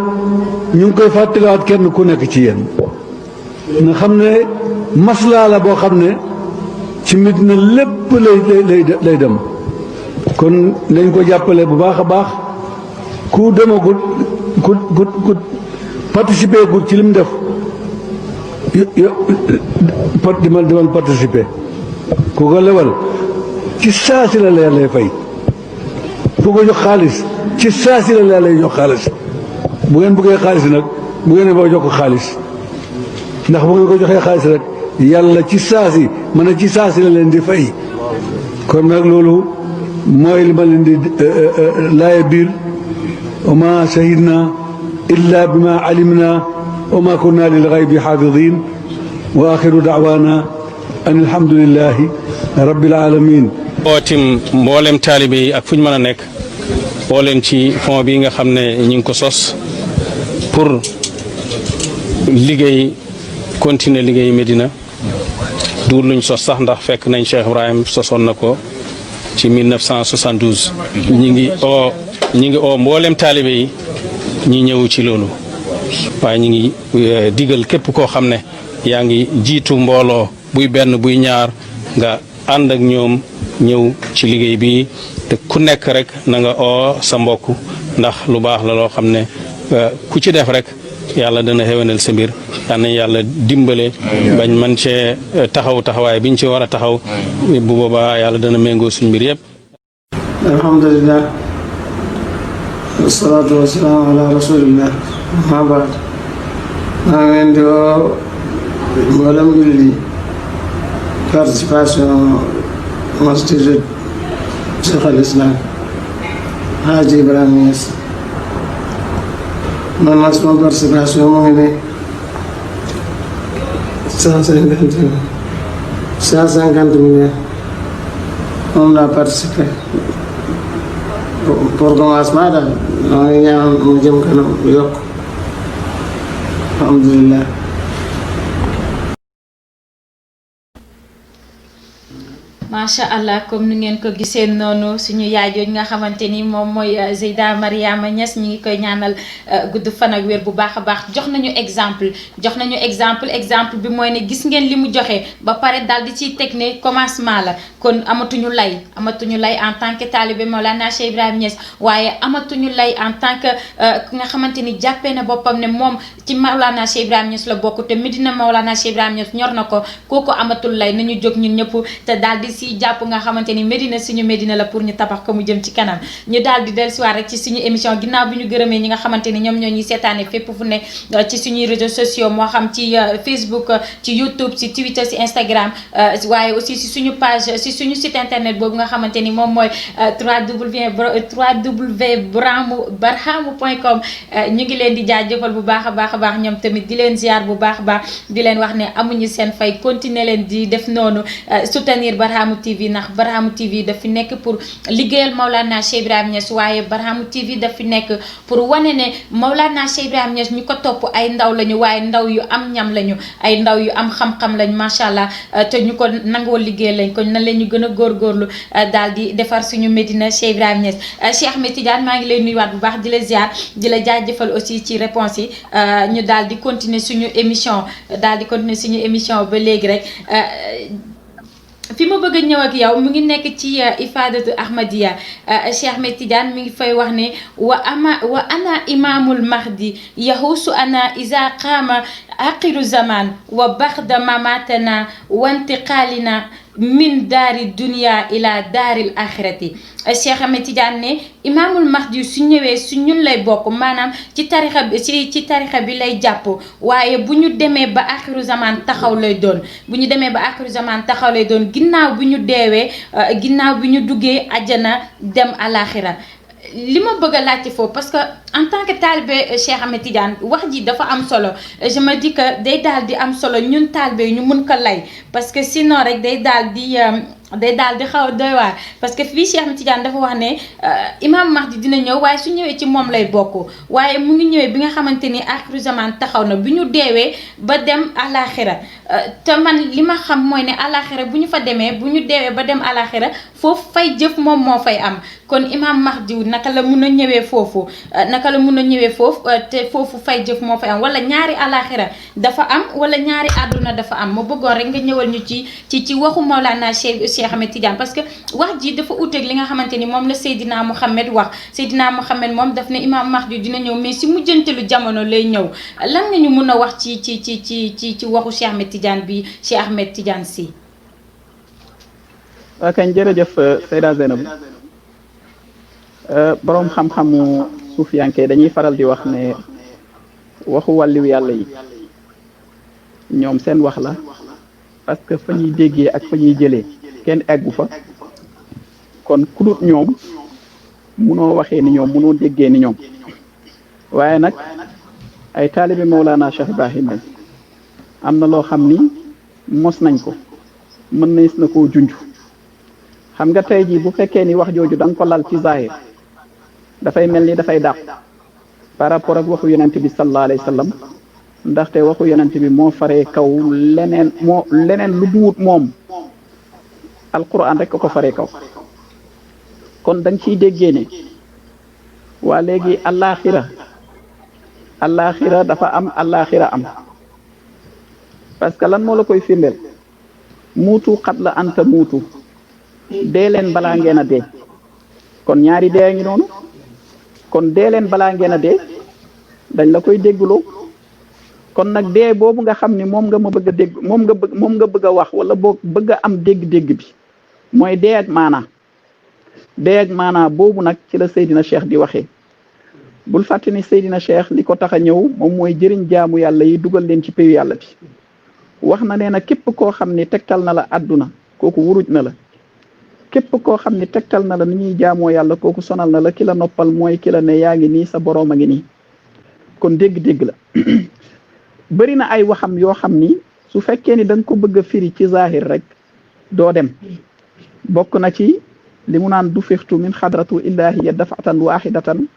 ñu ngi koy fàttaliwaat kenn ku nekk ci yéen nga xam ne maslaa la boo xam ne ci Medina lépp lay dem kon nañ ko jàppale bu baax a baax ku demagul ku participer gul ci li mu def demal participer ku ko lewal ci saasi la lay fay ku ko jox xaalis ci saasi la lay jox xaalis bu ngeen bëggee xaalis nag bu ngeen ba jox ko xaalis ndax bu ngeen ko joxee xaalis rek yàlla ci saasi mën a ci saasi la leen di fay kon nag loolu mooy li ma leen di laaye biir wa ma shahidna illa bima alimna wa ma kunna lil ghaybi xaafidin wa axiru daawana an alhamdulillahi rabbil alamin ootim mboolem taalibe yi ak fu ñu mën a nekk boo leen ci fond bi nga xam ne ñi ngi ko sos pour liggéey continuer liggéey Medina duur luñ sos sax ndax fekk nañ Cheikh Ibrahim sosoon na ko ci 1972 ñi ngi oo mboolem taalibe yi ñi ñëw ci loolu waaye ñi ngi digal képp koo xam ne yaa ngi jiitu mbooloo buy benn buy ñaar nga ànd ak ñoom ñëw ci liggéey bi te ku nekk rek na nga oo sa mbokk ndax lu baax la loo xam ne ku ci def rek yàlla dana xewenal sa mbir yal nañ yàlla dimbale bañ man cee taxawaay biñ ci war a taxaw bu boobaa yàlla dana méngoo suñ mbir yëpp. alhamdulillah wasalaatu wasalaamu ala rasulillah ma baad maa ngi leen di woo mboolem jullit yi participation masjid Cheikh al Islam Hadji Ibrahima Niass man nag sama participation mu ngi ne 150 millions moom laa participé pour commencement daal maa ngi ñaan mu jëm kanam yokk alhamdulilah. macha allah comme ni ngeen ko gisee noonu suñu yaay jooju nga xamante ni moom mooy Zeyda Mariama Niass ñu ngi koy ñaanal gudd fan ak wér bu baax a baax jox nañu exemple exemple bi mooy ne gis ngeen li mu joxe ba pare daal di ciy teg ne commencement la kon amatuñu lay en tant que talibé Mawlana Cheikh Ibrahima Niass waaye amatuñu lay en tant que ki nga xamante ni jàppee na boppam ne moom ci Mawlana Cheikh Ibrahima Niass la bokk te Medina Mawlana Cheikh Ibrahima Niass ñor na ko kooku amatul lay nañu jóg ñun ñëpp te daal di si jàpp nga xamante ni Medina suñu Medina la pour ñu tabax ko mu jëm ci kanam ñu daal di dellusiwaat rek ci suñu émission ginnaaw bi ñu gërëmee ñi nga xamante ni ñoom ñoo ñuy seetaane fépp fu ne ci suñuy réseaux sociaux moo xam ci Facebook ci YouTube ci Twitter ci Instagram waaye aussi si suñu page si suñu site internet boobu nga xamante ni moom mooy www.barhamu.com ñu ngi leen di jaajëfal bu baax a baax ñoom tamit di leen ziar bu baax a baax di leen wax ne amuñu seen fay continuer leen di def noonu soutenir Barhamu TV ndax Barhamu TV daf fi nekk pour liggéeyal Maulana Cheikh Ibrahima Niass waaye Barhamu TV daf fi nekk pour wane ne Maulana Cheikh Ibrahima Niass ñu ko topp ay ndaw lañu waaye ndaw yu am ñam lañu ay ndaw yu am xam-xam lañ macha allah te ñu ko nangoo liggéey lañ ko nan la ñu gën a góorgóorlu daal di defar suñu Medina Cheikh Ibrahima Niass Cheikh Ahmed Tidiane maa ngi lay nuyuwaat bu baax di la ziar di la jaajëfal aussi ci réponse yi ñu daal di continuer suñu émission ba léegi rek fi ma bëgg a ñëw ak yow mu ngi nekk ci ifadatu ahmadiya Cheikh Ahmed Tidiane mi ngi fay wax ne wa ana imamul mahdi yahusu ana iza qaama axiru zaman wa baxda mamatana wa intiqalina min daari dunia ila daaril axirati Cheikh Ahmed Tidiane ne imaamul mahdi su ñëwee su ñun lay bokk maanaam ci tarixa bi ci tarixa bi lay jàpp waaye bu ñu demee ba axiru zaman taxaw lay doon ginnaaw bi ñu deewee ginnaaw bi ñu duggee ajjana dem alaxira li ma bëgg a laajte foofu parce que en tant que talibé Cheikh Ahmed Tidiane wax ji dafa am solo je me dis que day daal di am solo ñun talibé ñu mun ko lay parce que sinon rek day daal di xaw a doy waar parce que fii Cheikh Ahmed Tidiane dafa wax ne imam Mahdi dina ñëw waaye su ñëwee ci moom lay bokk waaye mu ngi ñëwee bi nga xamante ni axiru zaman taxaw na bi ñu deewee ba dem alaxira te man li ma xam mooy ne alaxira bu ñu fa demee bu ñu deewee ba dem alaxira foofu fay jëf moom moo fay am kon imam Mahdi naka la mun a ñëwee foofu te foofu fay jëf moo fay am wala ñaari alaxira dafa am wala ñaari àdduna dafa am ma bëggoon rek nga ñëwal ñu ci waxu Maulana Cheikh Ahmed Tidiane parce que wax ji dafa uteeg li nga xamante ni moom la Seydina Mouhamed wax Seydina Mouhamed moom daf ne imam Mahdi dina ñëw mais si mujjantelu jamono lay ñëw lan nga ñu mun a wax ci waxu Cheikh Ahmed Tidiane bi Cheikh Ahmed Tidiane si. waa kañ jërëjëf Seyda Zeynab boroom xam-xamu suufiyanke dañuy faral di wax ne waxu wàlliw yàlla yi ñoom seen wax la parce que fa ñuy déggee ak fa ñuy jëlee kenn eggu fa kon ku dut ñoom munoo waxee ni ñoom munoo déggee ni ñoom waaye nag ay taalibi Mawlana Cheikh Ibrahim lañ am na loo xam ni mos nañ ko mën nañ na koo junj xam nga tey jii bu fekkee ni wax jooju da nga ko lal ci zahir dafay mel ni dafay dàq par rapport ak waxu yonent bi sallallahu alayhi wa sallam ndaxte waxu yonent bi moo faree kaw leneen lu duwut moom alquran rek ko faree kaw kon da nga ciy déggee ne waa léegi alaxira dafa am alaxira am parce que lan moo la koy firndeel muutu xat la anta muutu dee leen balaa ngeen a dee kon ñaari dee ngi noonu kon dee leen balaa ngeen a dee dañ la koy déggloo kon nag dee boobu nga xam ni moom nga ma bëgg a dégg moom nga bëgg a wax wala boo bëgg a am dégg-dégg bi mooy dee ak maanaa boobu nag ci la Seydina Cheikh di waxee bul fàtte ni Seydina Cheikh li ko tax a ñëw moom mooy jëriñ jaamu yàlla yi dugal leen ci péyu yàlla bi wax na nee na képp koo xam ni tegtal na la àdduna kooku wuruj na la képp koo xam ne tegtal na la ni ñuy jaamoo yàlla kooku sonal na la ki la noppal mooy ki la ne yaa ngi nii sa boroom a ngi nii kon dégg-dégg la bëri na ay waxam yoo xam ni su fekkee ni da nga ko bëgg a firi ci zahir rek doo dem bokk na ci li mu naan du fixtu min xadratu illahiya dafatan waxidatan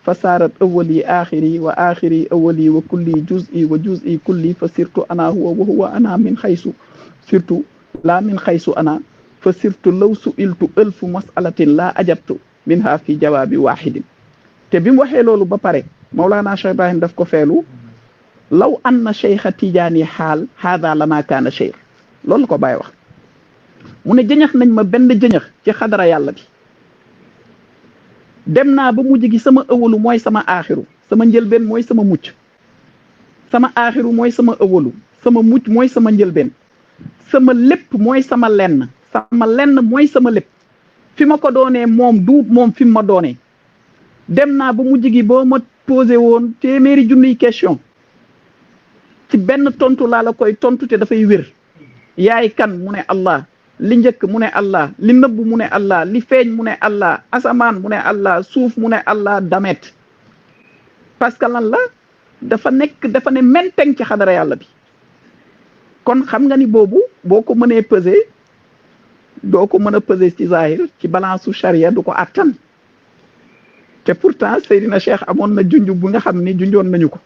fa saarat awali axiri wa axiri awali wa kulli juz'i wa juz'i kulli fa sirtu ana huwa wa huwa ana min xaysu surtout la min xaysu ana fa sirtu law su'iltu alfu mas'alatin la ajabtu minha fi jawaabi waxidin te bi mu waxee loolu ba pare Mawlana Cheikh Ibrahim daf ko feelu law anna cheikha tijaani xaal haada lama kaana cheikh loolu ko bàyyi wax mu ne jëñax nañ ma benn jëñax ci xadara yàlla bi dem naa ba mujj gi sama ëwalu mooy sama aaxiru sama njëlbeen mooy sama mucc sama aaxiru mooy sama ëwalu sama mucc mooy sama njëlbeen sama lépp mooy sama lenn mooy sama lépp fi ma ko doonee moom duut moom fi ma doonee dem naa ba mujj gi boo ma posé woon téeméeri junniy question ci benn tontu laa la koy tontu te dafay wér yaay kan mu ne Allah li njëkk mu ne Allah li nëbb mu ne Allah li feeñ mu ne Allah asamaan mu ne Allah suuf mu ne Allah damet parce que lan la dafa ne menteng ci xadara yàlla bi kon xam nga ni boobu boo ko mënee peser doo ko mën a peser ci zahir ci balance su charia du ko attan te pourtant Seydina Cheikh amoon na junj bu nga xam ni junjoon nañu ko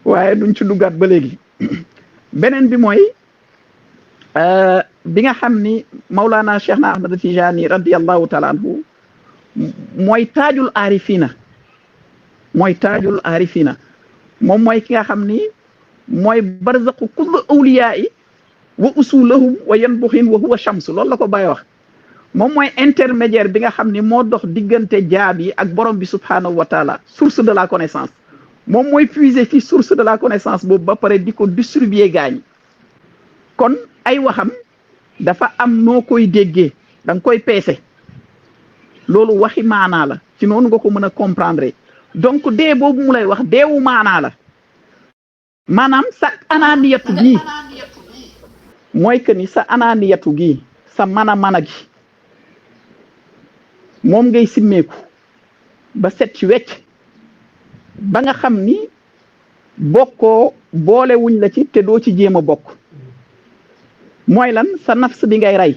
waaye duñ ci duggaat ba léegi beneen bi mooy bi nga xam ni Mawlana Cheikh na Ahmad Tijani radiyallahu taala anhu mooy taajul aarifina moom mooy ki nga xam ni mooy barzaqu kullu awliyaa yi wa usulahum wa yanbuxin wa huwa shams loolu la ko bàyyi wax moom mooy intermédiaire bi nga xam ni moo dox diggante jaam yi ak borom bi subhanahu wa taala source de la connaissance moom mooy puiser ci source de la connaissance boobu ba pare di ko distribuer gaañ kon ay waxam dafa am noo koy déggee da nga koy peese loolu waxi maanaa la ci noonu nga ko mën a comprendre donc dee boobu mu lay wax deewu maanaa la maanaam sa ananiyatu gii mooy que ni sa ananiyatu gii sa mana gi moom ngay simmeeku ba set ci wecc ba nga xam ni bokkoo boole wuñ la ci te doo ci jéem a bokk mooy lan sa nafs bi ngay rey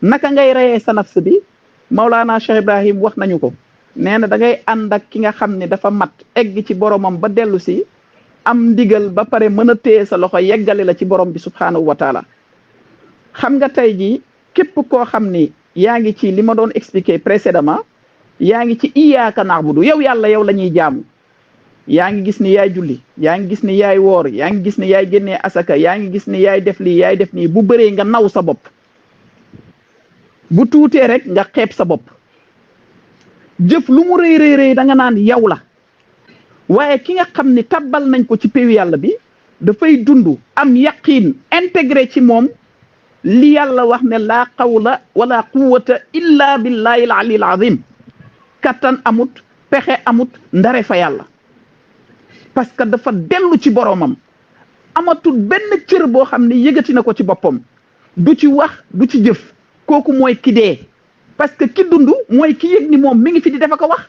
naka ngay reyee sa nafs bi Mawlana Cheikh Ibrahim wax nañu ko nee na da ngay ànd ak ki nga xam ne dafa mat egg ci boromam ba dellu si am ndigal ba pare mën a téye sa loxo yeggale la ci borom bi subhanahu wa taala xam nga tey jii képp koo xam ni yaa ngi ci li ma doon expliquer précédemment yaa ngi ci iyyaka na'budu yow yàlla yow la ñuy jaamu yaa ngi gis ni yaay julli yaa ngi gis ni yaay woor yaa ngi gis ni yaay génnee asaka yaa ngi gis ni yaay def lii yaay def nii bu bëree nga naw sa bopp bu tuutee rek nga xeeb sa bopp jëf lu mu rëy da nga naan yow la waaye ki nga xam ni tabbal nañ ko ci péew yàlla bi dafay dund am yaqiin intégré ci moom li yàlla wax ne laa qawla wala quwwata illa billahi al ali al azim kattan amut pexe amut ndare fa yàlla parce que dafa dellu ci boromam amatul benn cër boo xam ne yëgati na ko ci boppam du ci wax du ci jëf kooku mooy ki dee parce que ki dund mooy ki yëg ni moom mi ngi fi di dafa ko wax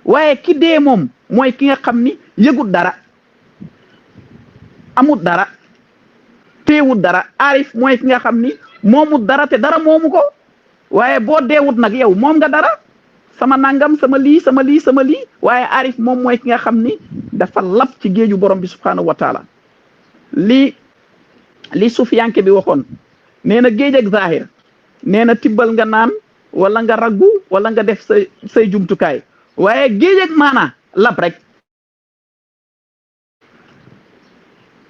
waaye ki dee moom mooy ki nga xam ni yëgut dara amut dara teewut dara aarif mooy ki nga xam ni moomut dara te dara moomu ko waaye boo deewut nag yow moom nga dara sama nangam sama lii waaye aarif moom mooy ki nga xam ni dafa lap ci géeju borom bi subhanahu wa taala li sufiyanke bi waxoon nee na géej ak zahir nee na tibbal nga naan wala nga raggu wala nga def say jumtukaay waaye géej ak maanaa lab rek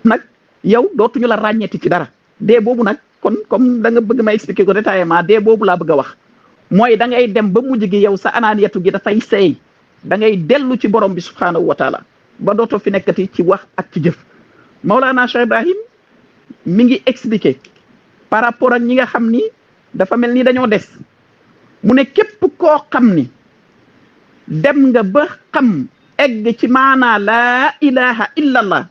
nag yow dootuñu la ràññeeti ci dara dee boobu nag kon comme da nga bëgg ma expliquer ko détaillement dee boobu laa bëgg a wax mooy da ngay dem ba mujj gi yow sa anaaniyatu gi dafay seey da ngay dellu ci borom bi subhanahu wa taala ba dootoo fi nekkati ci wax ak ci jëf Mawlana Cheikh Ibrahim mi ngi expliquer par rapport ak ñi nga xam ni dafa mel ni dañoo des mu ne képp koo xam ni dem nga ba xam egg ci maanaa laa ilaha illa allah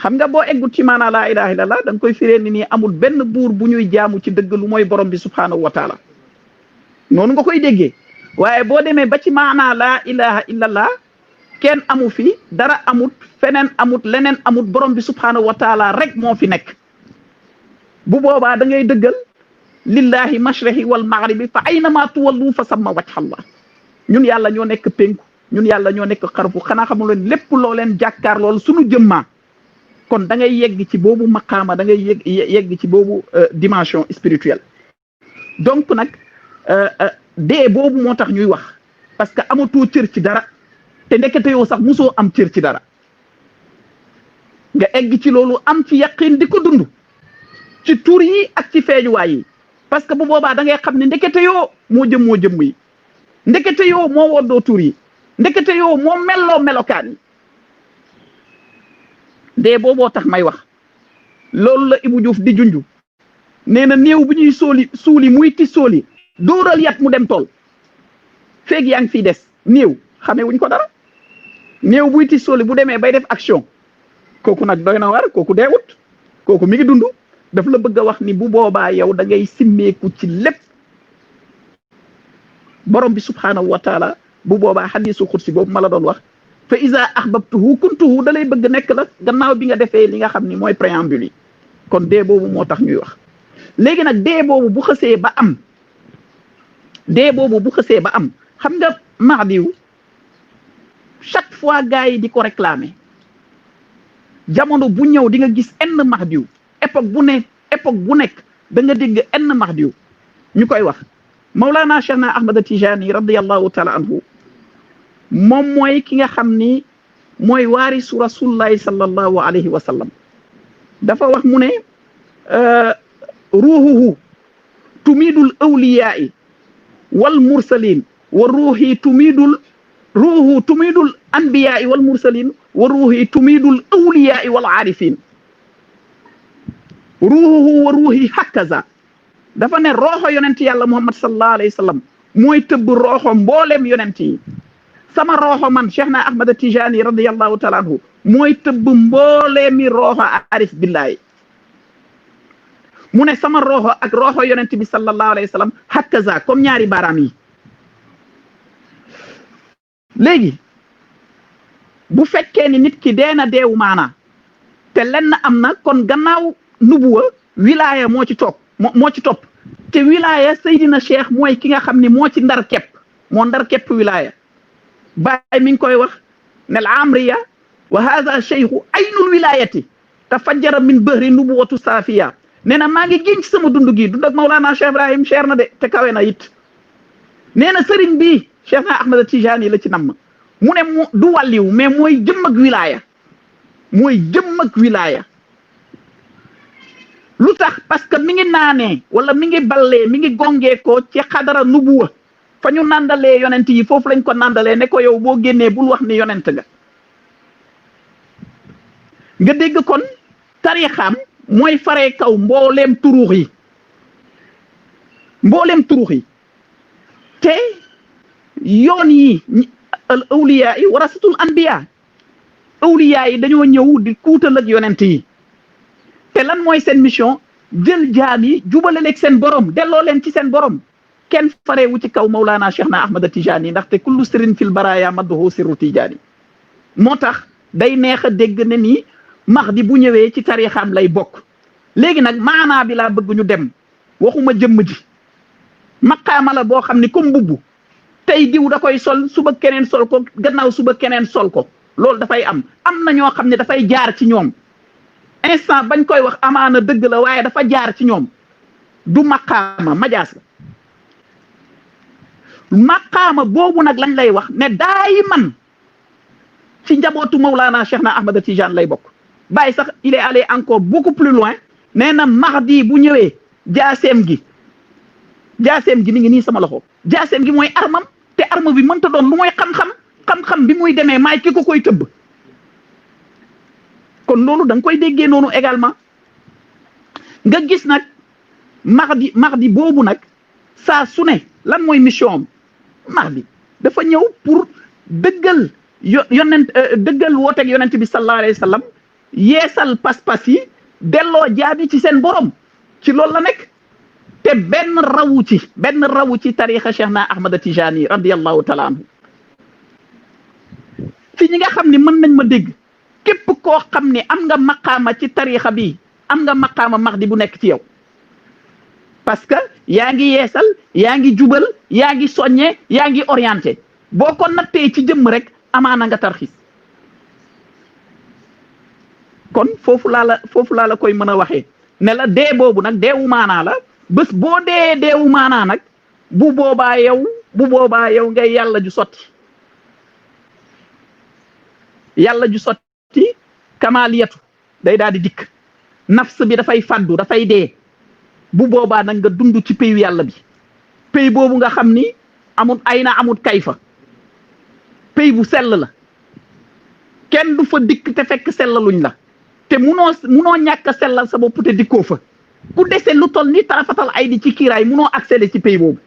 xam nga boo eggut ci maanaa laa ilaha illallah da nga koy firee ni nii amul benn buur bu ñuy jaamu ci dëgg lu mooy borom bi subhaanahu wa taala noonu nga koy déggee waaye boo demee ba ci maanaa laa ilaha illallah kenn amu fi dara amut feneen amut leneen amut borom bi subhaanahu wa taala rek moo fi nekk bu boobaa da ngay dëggal lillahi mashriqi wal maghribi fa aynama tuwallu fa samma wajhallah ñun yàlla ñoo nekk penku ñun yàlla ñoo nekk xarfu xanaa xamul leen lépp loo leen jàkkaar loolu suñu jëmmaa kon da ngay yegg ci boobu maqaama da ngay yegg ci boobu dimension spirituelle donc nag dee boobu moo tax ñuy wax parce que amatoo cër ci dara te ndekete yow sax musoo am cër ci dara nga egg ci loolu am ci yaqin di ko dund ci tur yi ak ci feeñuwaay yi parce que bu boobaa da ngay xam ne ndekete yoo moo jëmm yi ndekete yoo moo woddoo tur yi ndekete yoo moo melloo melokaan yi dee booboo tax may wax loolu la Ibou Diouf di junju nee na néew bu ñuy suuli muy ti sooli dóoral yat mu dem tool feeg yaa ngi fiy des néew xamee wuñ ko dara néew buy ti sooli bu demee bay def action kooku nag doy na war kooku deewut kooku mi ngi dund daf la bëgg a wax ni bu boobaa yow da ngay simmeeku ci lépp borom bi subhaanahu wa taala bu boobaa xadiisu xudsi boobu ma la doon wax fa iza ahbabtuhu kuntuhu da lay bëgg nekk la gannaaw bi nga defee li nga xam ni mooy préambule yi kon dee boobu moo tax ñuy wax léegi nag dee boobu bu xësee ba am xam nga Mahdiw chaque fois gars yi di ko réclamer jamono bu ñëw di nga gis enn Mahdiw époque bu nekk da nga dégg enn Mahdiw ñu koy wax Mawlana Cheikhna Ahmad Tijani radiyallahu taala anhu moom mooy ki nga xam ni mooy waarisu rasulullahi sallallahu alayhi wa sallam dafa wax mu ne ruuhuhu tumidul awliyaai wal mursalin wa ruuhi tumidul anbiyaai wal mursalin wa ruuhi tumidul awliyaai wal aarifin ruuhuhu wa ruuhi hakaza dafa ne rooxo yonent yàlla muhammad sallallahu alayhi wa sallam mooy tëbb rooxo mboolem yonent yi sama rooxo man Cheikhna Ahmad Tijani radiyallahu taala anhu mooy tëbb mbooleemi rooxo arif billahi mu ne sama rooxo ak rooxo yonent bi sallallahu alayhi wa sallam hakaza comme ñaari baaraam yi léegi bu fekkee ni nit ki deena deewu maanaa te lenn am na kon gannaaw nubuwa wilaya moo ci topp te wilaya Seydina Cheikh mooy ki nga xam ni moo ci ndar képp wilaya Baay mi ngi koy wax ne al amriya wa hadha cheikhu aynul wilayati tafajjara min bahri nubuwatu safiya nee na maa ngi génn ci sama dund gi dund ak Mawlana Cheikh Ibrahim cher na de te kawe na it nee na sëriñ bi Cheikhna Ahmad Tijani la ci namm mu ne du wàlliw mais mooy jëmm ak wilaya lu tax parce que mi ngi naanee wala mi ngi ballee mi ngi gongee ko ci xadara nubuwa fa ñu nandalee yonent yi foofu lañ ko nandalee ne ko yow boo génnee bul wax ni yonent nga dégg kon tarixam mooy faree kaw mbooleem turuux yi te yoon yi al awliya yi warasatul anbiya awliya yi dañoo ñëw di kuutal ak yonent yi te lan mooy seen mission jël jaam yi jubale leen seen borom delloo leen ci seen borom kenn fareewu ci kaw Mawlana Cheikhna Ahmad Tijani ndaxte kullu sirrin fil baraya madduhu sirru Tijani moo tax day neex a dégg ne ni Mahdi bu ñëwee ci tarixam lay bokk léegi nag maanaa bi laa bëgg ñu dem waxuma jëmm ji maqaama la boo xam ni comme mbubb tey diw da koy sol suba keneen sol ko gannaaw suba keneen sol ko loolu dafay am na ñoo xam ne dafay jaar ci ñoom instant bañ koy wax amaana dëgg la waaye dafa jaar ci ñoom du maqaama majaas la maqaama boobu nag lañ lay wax ne daayiman ci njabootu Mawlana Cheikhna Ahmad Tijani lay bokk bàyyi sax il est allé encore beaucoup plus loin nee na Mahdi bu ñëwee jaaseem gi mi ngi nii sama loxo jaaseem gi mooy armam te arme bi mënta doon lu mooy xam-xam bi muy demee maay ki ko koy tëbb kon loolu da nga koy déggee noonu également nga gis nag Mahdi boobu nag saa su ne lan mooy mission am Mahdi dafa ñëw pour dëggal dëggal wooteeg yonent bi sallallahu alayhi wa sallam yeesal pas-pas yi delloo jaami ci seen borom ci loolu la nekk te benn rawu ci tarixa Cheikh na Ahmad Tijani radiyallahu taala anhu ci ñi nga xam ni mën nañ ma dégg képp koo xam ni am nga maqaama ci tarixa bi am nga maqaama Mahdi bu nekk ci yow parce que yaa ngi yeesal yaa ngi jubal yaa ngi soññe yaa ngi orienté boo ko nattee ci jëmm rek amaana nga tarxis kon foofu laa la koy mën a waxee ne la dee boobu nag deewu maanaa la bés boo deewu maanaa nag bu boobaa yow ngay yàlla ju sotti kamaliyatu day daal di dikk nafs bi dafay fàddu dafay dee bu boobaa nag nga dund ci pays yàlla bi pays boobu nga xam ni amut ayna amut kayfa pays bu sell la kenn du fa dikk te fekk sellaluñ la te munoo ñàkk a sellal sa bopp te dikkoo fa ku dese lu toll ni tarafatal ay di ci kiiraay munoo accéder ci pays boobu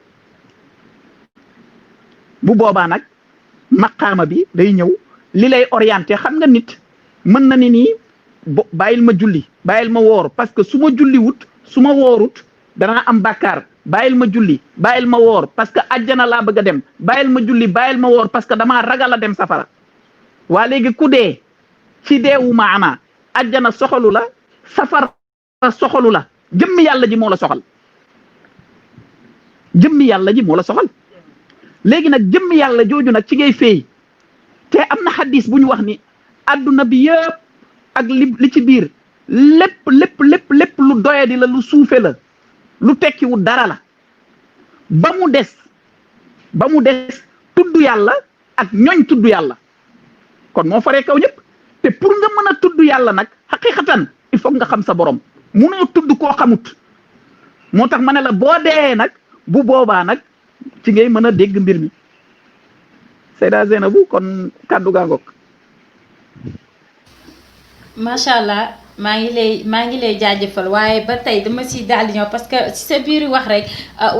bu boobaa nag maqaama bi day ñëw li lay orienté xam nga nit mën na ni nii bàyyil ma julli bàyyil ma woor parce que su ma julli wut su ma woorut danaa am bàkkaar bàyyil ma julli bàyyil ma woor parce que àjjana laa bëgg a dem bàyyil ma julli bàyyil ma woor parce que damaa ragal a dem safara waa léegi ku dee ci deewu maana àjjana soxalu la safara soxalu la jëmmi yàlla ji moo la soxal léegi nag jëmmi yàlla jooju nag ci ngay feey te am na xadis bu ñu wax ni adduna bi yëpp ak li ci biir lépp lu doyadi la lu suufe la lu tekkiwul dara la ba mu des tudd yàlla ak ñooñ tudd yàlla kon moo faree kaw ñëpp te pour nga mën a tudd yàlla nag xaqiqatan il faut nga xam sa borom munoo tudd koo xamut moo tax ma ne la boo dee nag bu boobaa nag ci ngay mën a dégg mbir mi Seyda Zeynabou kon kàddu gaa ngoog macha allah maa ngi lay jaajëfal waaye ba tey dama si daal di ñëw parce que si sa biir wax rek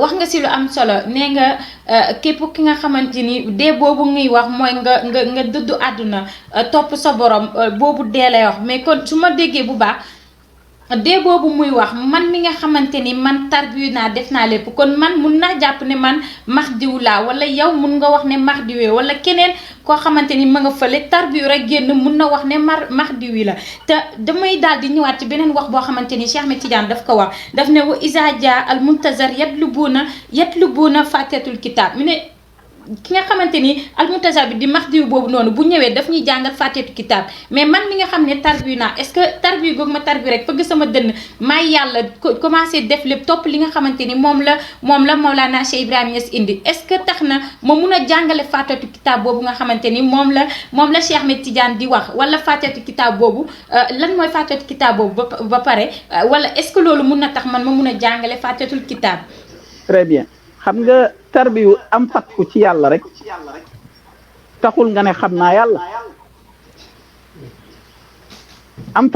wax nga si lu am solo nee nga képp ki nga xamante ni dee boobu ngay wax mooy nga dëddu àdduna topp sa borom boobu dee lay wax mais kon su ma déggee bu baax dee boobu muy wax man mi nga xamante ni man tarbiyu naa def naa lépp kon man mun naa jàpp ne man Mahdiw laa wala yow mun nga wax ne Mahdiw wala keneen koo xamante ni ma nga fële tarbiyu rek génn mun na wax ne Mahdiw la te damay daal di ñëwaat ci beneen wax boo xamante ni Cheikh Ahmed Tidiane daf ko wax daf ne wa iza jaa al muntazar yatlubuuna fatihatul kitab mu ne ki nga xamante ni almuntazar bi di Mahdiw boobu noonu bu ñëwee daf ñuy jàngal fatihatul kitab mais man mi nga xam ne tarbiyu naa est-ce que tarbiyu googu ma tarbiyu rek fëgg sama dënn maay yàlla commencé def lépp topp li nga xamante ni moom la Mawlana Cheikh Ibrahima Niass indi est-ce que tax na ma mun a jàngale fatihatul kitab boobu nga xamante ni moom la Cheikh Ahmed Tidiane di wax wala fatihatul kitab boobu lan mooy fatihatul kitab boobu ba pare wala est-ce que loolu mun na tax man ma mun a jàngale fatihatul kitab. Très bien xam nga tarbiyu am fatku ci yàlla rek taxul nga ne xam naa yàlla am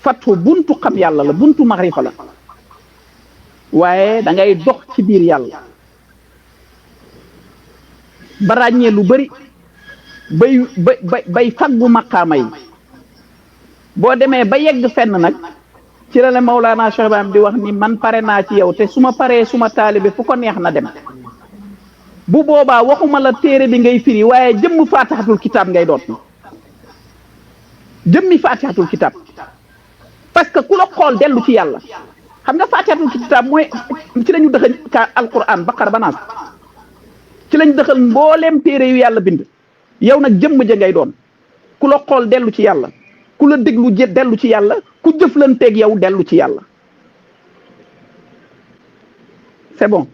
fattu buntu xam yàlla la buntu maxrifa la waaye da ngay dox ci biir yàlla ba ràññee lu bari bay faggu maqaama yi boo demee ba yegg fenn nag ci la Mawlana Cheikh Ibrahim di wax ni man pare naa ci yow te su ma paree suma taalibe fu ko neex na dem bu boobaa waxuma la téere bi ngay firi waaye jëmm fatihatul kitab ngay doot jëmmi fatihatul kitab parce que ku la xool dellu ci yàlla xam nga fatihatul kitab mooy ci lañu dëxal ka alquran baqara ba naas ci lañu dëxal mbooleem téere yu yàlla bind yow nag jëmm ja ngay doon ku la xool dellu ci yàlla ku la déglu dellu ci yàlla ku jëflanteeg yow dellu ci yàlla c'est bon.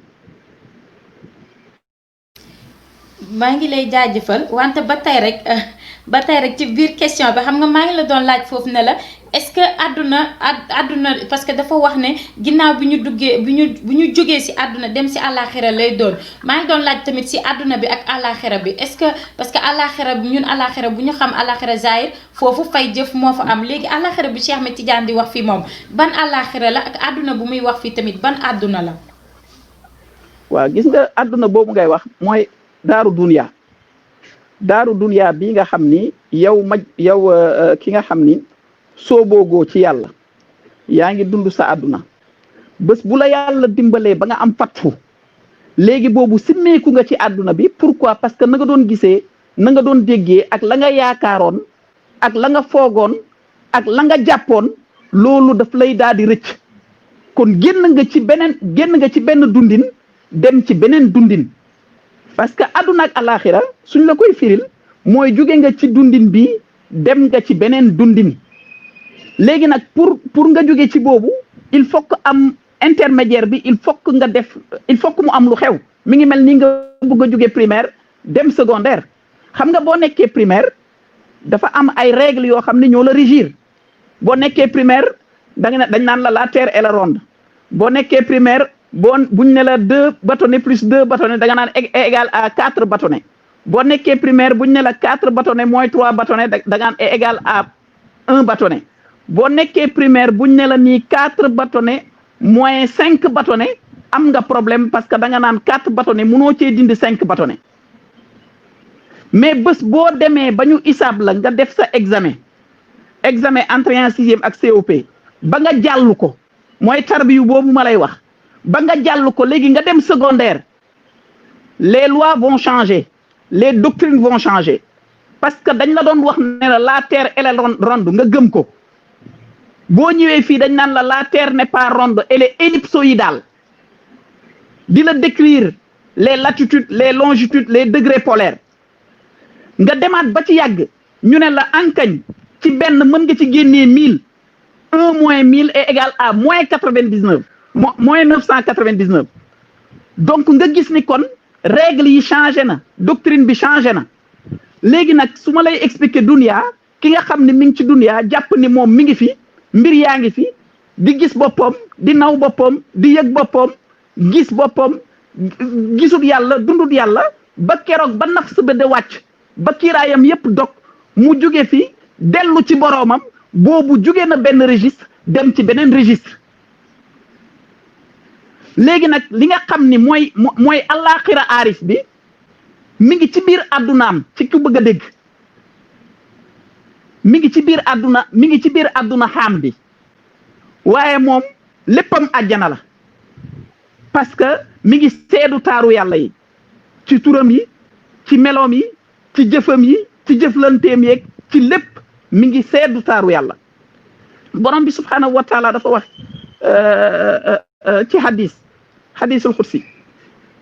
maa ngi lay jaajëfal wante ba tey rek ci biir question bi xam nga maa ngi la doon laaj foofu ne la est-ce que àdduna parce que dafa wax ne ginnaaw bi ñu jógee si àdduna dem si àllaaxira lay doon maa ngi doon laaj tamit si àdduna bi ak àllaaxira bi est-ce que parce que àllaaxira bi ñun àllaaxira bu ñu xam àllaaxira zahir foofu fay jëf moo fa am léegi àllaaxira bi Cheikh Ahmed Tidiane di wax fii moom ban àllaaxira la ak àdduna bu muy wax fii tamit ban àdduna la. waaw gis nga àdduna boobu ngay wax mooy daaru dunya daaru dunya bi nga xam ni yow ki nga xam ni sooboogoo ci yàlla yaa ngi dund sa àdduna bés bu la yàlla dimbalee ba nga am fatfu léegi boobu simmeeku nga ci àdduna bi pourquoi parce que na nga doon gisee na nga doon déggee ak la nga yaakaaroon ak la nga foogoon ak la nga jàppoon loolu daf lay daal di rëcc kon génn nga ci benn dundin dem ci beneen dundin parce que àdduna ak alaxira suñ la koy firil mooy jóge nga ci dundin bi dem nga ci beneen dundin léegi nag pour nga jóge ci boobu il faut que am intermédiaire bi il faut que mu am lu xew mi ngi mel ni nga bëgg a jóge primaire dem secondaire xam nga boo nekkee primaire dafa am ay règles yoo xam ne ñoo la régir boo nekkee primaire dañ naan la terre est ronde boo nekkee primaire buñ ne la 2 bâtonnets plus 2 bâtonnets da nga naan égal à 4 bâtonnets boo nekkee primaire buñ ne la 4 bâtonnets moins 3 bâtonnets da nga naan égal à 1 bâtonnet boo nekkee primaire buñ ne la nii 4 bâtonnets moins 5 bâtonnets am nga problème parce que da nga naan 4 bâtonnets munoo cee dindi 5 bâtonnets mais bés boo demee ba ñu isaab la nga def sa examen entrée en sixième ak COP ba nga jàll ko mooy tarbiyu boobu ma lay wax ba nga jàll ko léegi nga dem secondaire les lois vont changer les doctrines vont changer parce que dañ la doon wax ne la terre elle est ronde nga gëm ko boo ñëwee fii dañ naan la terre n'est pas ronde elle est ellipsoïdale di la décrire les latitudes les longitudes les degrés polaires nga demaat ba ci yàgg ñu ne la ankañ ci benn mën nga ci génnee 1000 1 moins 1000 est égal à moins 99 moins 999 donc nga gis ni kon règle yi changé na doctrine bi changé na léegi nag su ma lay expliquer dunia ki nga xam ne mi ngi ci dunia jàpp ni moom mi ngi fi mbir yaa ngi fi di gis boppam di naw boppam di yëg boppam gis boppam gisut yàlla dundut yàlla ba keroog ba nafs ba de wàcc ba kiiraayam yépp dog mu jóge fi dellu ci boroomam boobu jóge na benn registre dem ci beneen registre léegi nag li nga xam ni mooy àllaaxira aarif bi mi ngi ci biir àddunaam ci ku bëgg a dégg mi ngi ci biir àdduna xaam bi waaye moom léppam àjjana la parce que mi ngi seedu taaru yàlla yi ci turam yi ci meloom yi ci jëfam yi ci jëflanteem yeeg ci lépp mi ngi seedu taaru yàlla borom bi subhanahu wa taala dafa wax ci hadisul xudsi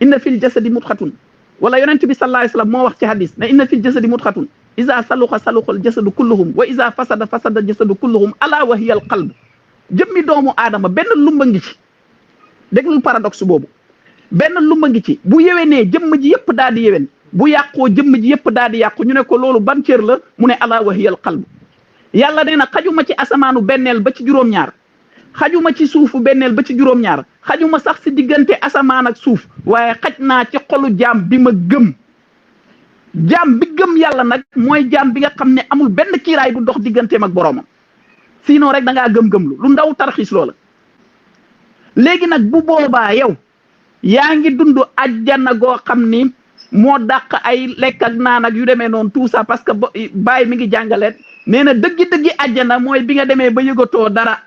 inna fil jasadi mudxatun wala yonent bi sallallahu alayhi wasallam moo wax ci hadis ne inna fil jasadi mudxatun iza saluxa al jasadu kulluhum wa iza fasada al jasadu kulluhum ala wa hiya al qalb jëmmi doomu aadama benn lumba ngi ci déglul paradoxe boobu benn lumba ngi ci bu yéwénee jëmm ji yëpp daal di yéwén bu yàqoo jëmm ji yëpp daal di yàqu ñu ne ko loolu ban cër la mu ne ala wa hiya al qalb yàlla nee na xajuma ci asamaanu benneel ba ci juróom-ñaar xajuma ci suufu benneel ba ci juróom-ñaar xajuma sax si diggante asamaan ak suuf waaye xaj naa ci xolu jaam bi ma gëm jaam bi gëm yàlla nag mooy jaam bi nga xam ne amul benn kiiraay bu dox digganteem ak boroomam sinon rek da ngaa gëm-gëm lu ndaw tarxiis loola léegi nag bu boobaa yow yaa ngi dund ajjana goo xam ni moo dàq ay lekk ak naan ak yu demee noonu tout ça parce que Baay mi ngi jàngaleen nee na dëggi ajjana mooy bi nga demee ba yëgatoo dara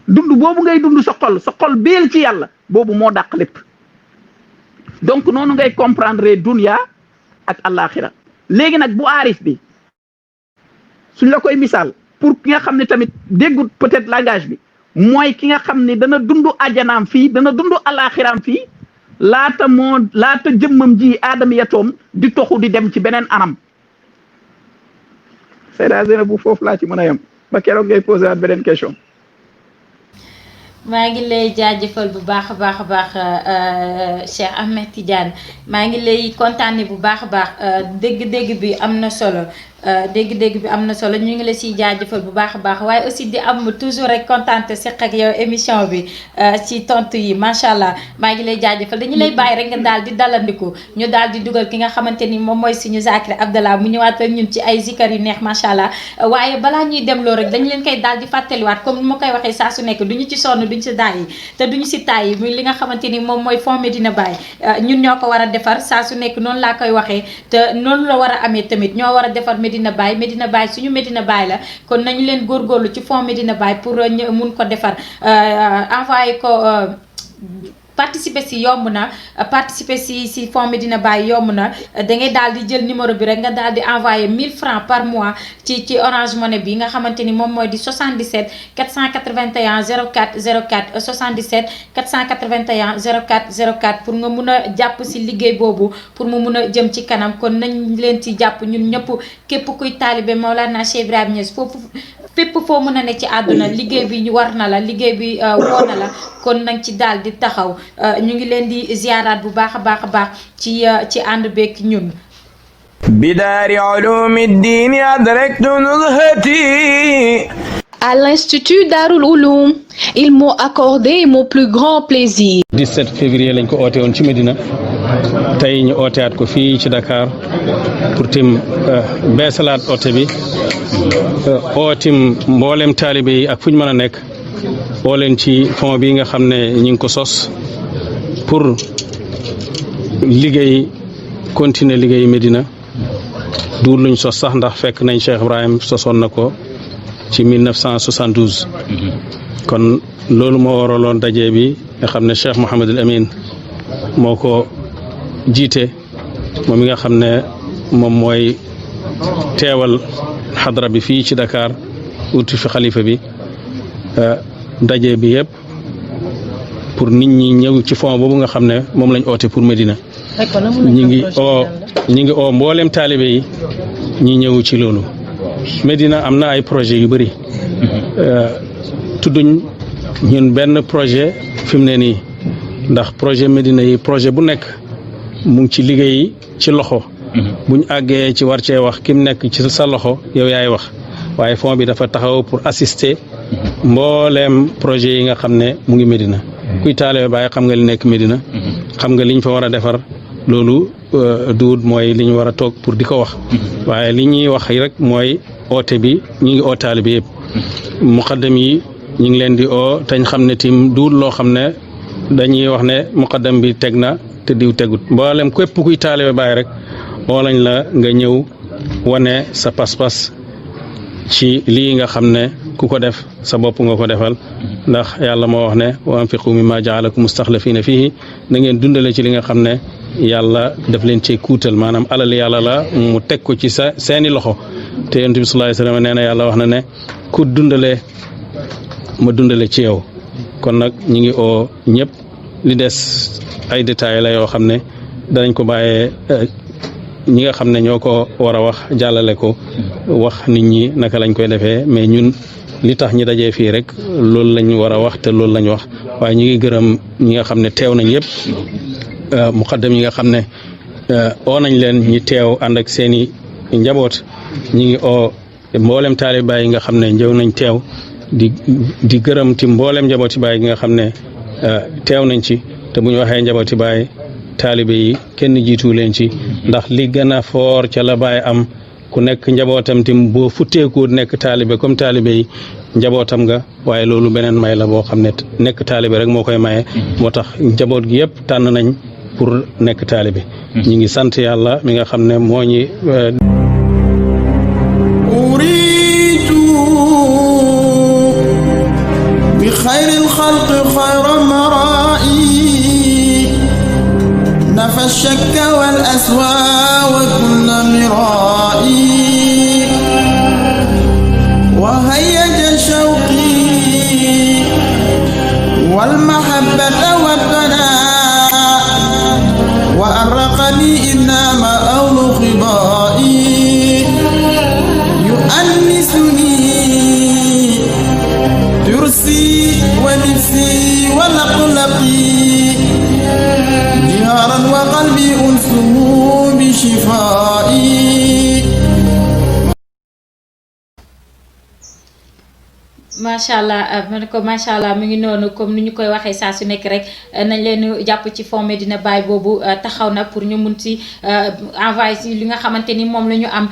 dund boobu ngay dund sa xol biil ci yàlla boobu moo dàq lépp donc noonu ngay comprendre dunya ak alaxira léegi nag bu aarif bi suñ la koy misaal pour ki nga xam ne tamit déggut peut-être langage bi mooy ki nga xam ne dana dund ajjanaam fii dana dund alaxiraam fii laata jëmmam ji aadama yatoom di toxu di dem ci beneen anam Seyda Zeynab bu foofu laa ci mën a yem ba keroog ngay posé waat beneen question. maa ngi lay jaajëfal bu baax a baax Cheikh Ahmed Tidiane maa ngi lay kontaane bu baax a baax dégg-dégg bi am na solo dégg-dégg bi am na solo ñu ngi la siy jaajëfal bu baax a baax waaye aussi di am toujours rek kontaante seq ak yow émission bi ci tontu yi macha allah maa ngi lay jaajëfal dañu lay bàyyi rek nga daal di dalandiku ñu daal di dugal ki nga xamante ni moom mooy suñu Zakir Abdallah mu ñëwaat ak ñun ci ay zikar yu neex macha allah waaye balaa ñuy dem loo rek dañu leen koy daal di fàttaliwaat comme ni ma koy waxee saa su nekk duñu ci sonn duñu si daay te duñu si taay muy li nga xamante ni moom mooy Fonds Medina Baye ñun ñoo ko war a defar saa su nekk noonu laa koy waxee te noonu la war a amee tamit ñoo war a defar Medina Baye suñu Medina Baye la kon nañu leen góorgóorlu ci Fonds Medina Baye pour mun ko defar envoyé ko participer si yomb na participer si Fonds Medina Baye yomb na da ngay daal di jël numéro bi rek nga daal di envoyer 1000 francs par mois ci Orange Money bi nga xamante ni moom mooy di 77 481 04 04 77 481 04 04 pour nga mun a jàpp si liggéey boobu pour mu mun a jëm ci kanam kon nañ leen ci jàpp ñun ñëpp képp kuy taalibe Maolana Cheikh Ibrahima Niass foofu fépp foo mën a ne ci àdduna liggéey bi ñu war na la liggéey bi woo na la kon nañ ci daal di taxaw ñu ngi leen di ziaraat bu baax a baax ci ànd beeg ñun. بدار علوم الدين أدركت نزهتي. À l'Institut Darul Ouloum, ils m'ont accordé mon plus grand plaisir. 17 février lañ ko oote woon ci Medina tey ñu ooteaat ko fii ci Dakar pour tim beesalaat oote bi ootim mboolem taalibe yi ak fu ñu mën a nekk oo leen ci fond bi nga xam ne ñi ngi ko sos pour liggéey continuer liggéey Medina du luñ sos sax ndax fekk nañ Cheikh Ibrahim sosoon na ko ci 1972 kon loolu moo waraloon daje bi nga xam ne Cheikh Mouhamadul Amin moo ko jiite moom mi nga xam ne moom mooy teewal xadra bi fii ci Dakar uti fi xalifa bi daje bi yëpp pour nit ñi ñëw ci fond boobu nga xam ne moom lañ oote pour Medina ñi ngi oo mboolem taalibe yi ñi ñëw ci loolu Medina am na ay projet yu bëri tudduñ ñun benn projet fi mu ne nii ndax projet Medina yi projet bu nekk mu ngi ci liggéey ci loxo buñ àggee ci war cee wax kim nekk ci sa loxo yow yaay wax waaye fond bi dafa taxaw pour assister mbooleem projet yi nga xam ne mu ngi Medina kuy taalibe Baay xam nga li nekk Medina xam nga liñ fa war a defar loolu duut mooy li ñu war a toog pour di ko wax waaye li ñuy wax rek mooy oote bi ñu ngi oo taalibe yëpp muqaddam yi ñu ngi leen di oo tañ xam ne tim duut loo xam ne dañuy wax ne muqaddam bi teg na te diw tegut mboolem képp kuy taalibe Baay rek oo lañ la nga ñëw wane sa pas-pas ci lii nga xam ne ku ko def sa bopp nga ko defal ndax yàlla moo wax ne wa anfiqu mimma jaalakum mustaxlafina fihi na ngeen dundale ci li nga xam ne yàlla daf leen cee kuutal maanaam alal yàlla la mu teg ko ci seeni loxo te yonent bi sallallahu alayhi wasallam nee na yàlla wax na ne ku dundale ma dundale ci yow kon nag ñi ngi oo ñëpp li des ay détails la yoo xam ne danañ ko bàyyee ñi nga xam ne ñoo ko war a wax jàllale ko wax nit ñi naka lañ koy defee mais ñun li tax ñi dajee fii rek loolu lañ war a wax te loolu lañ wax waaye ñu ngi gërëm ñi nga xam ne teew nañ yëpp muqaddam yi nga xam ne oo nañ leen ñi teew ànd ak seeni njaboot ñi ngi oo mboolem taalibe Baay yi nga xam ne njëw nañ teew di gërëm ti mboolem njabooti Baay yi nga xam ne teew nañ ci te bu ñu waxee njabooti Baay taalibe yi kenn jiitu leen ci ndax li gën a foor ca la Baay am ku nekk njabootam tim boo futteeku nekk taalibe comme taalibe yi njabootam nga waaye loolu beneen may la boo xam ne nekk taalibe rek moo koy maye moo tax njaboot gi yëpp tànn nañ pour nekk taalibe ñi ngi sant yàlla mi nga xam ne moo ñi uriitu bi xayril xalqi xayra maraa'i nafa shakka wal aswaa wa kulla miraa'i wa hayyaja shawqi wal mahabbata wad banaa wa arraqani innama awlu khibaa'i yu'annisuni tursi wa nafsi wa laqlaqi جهارا وقلبي أنسه بشفائي macha allah ma ne ko macha allah mi ngi noonu comme ni ñu koy waxee saa su nekk rek nañ leen jàpp ci Fond Medina Baye boobu taxaw na pour ñu mun si envoyé si li nga xamante ni moom la ñu am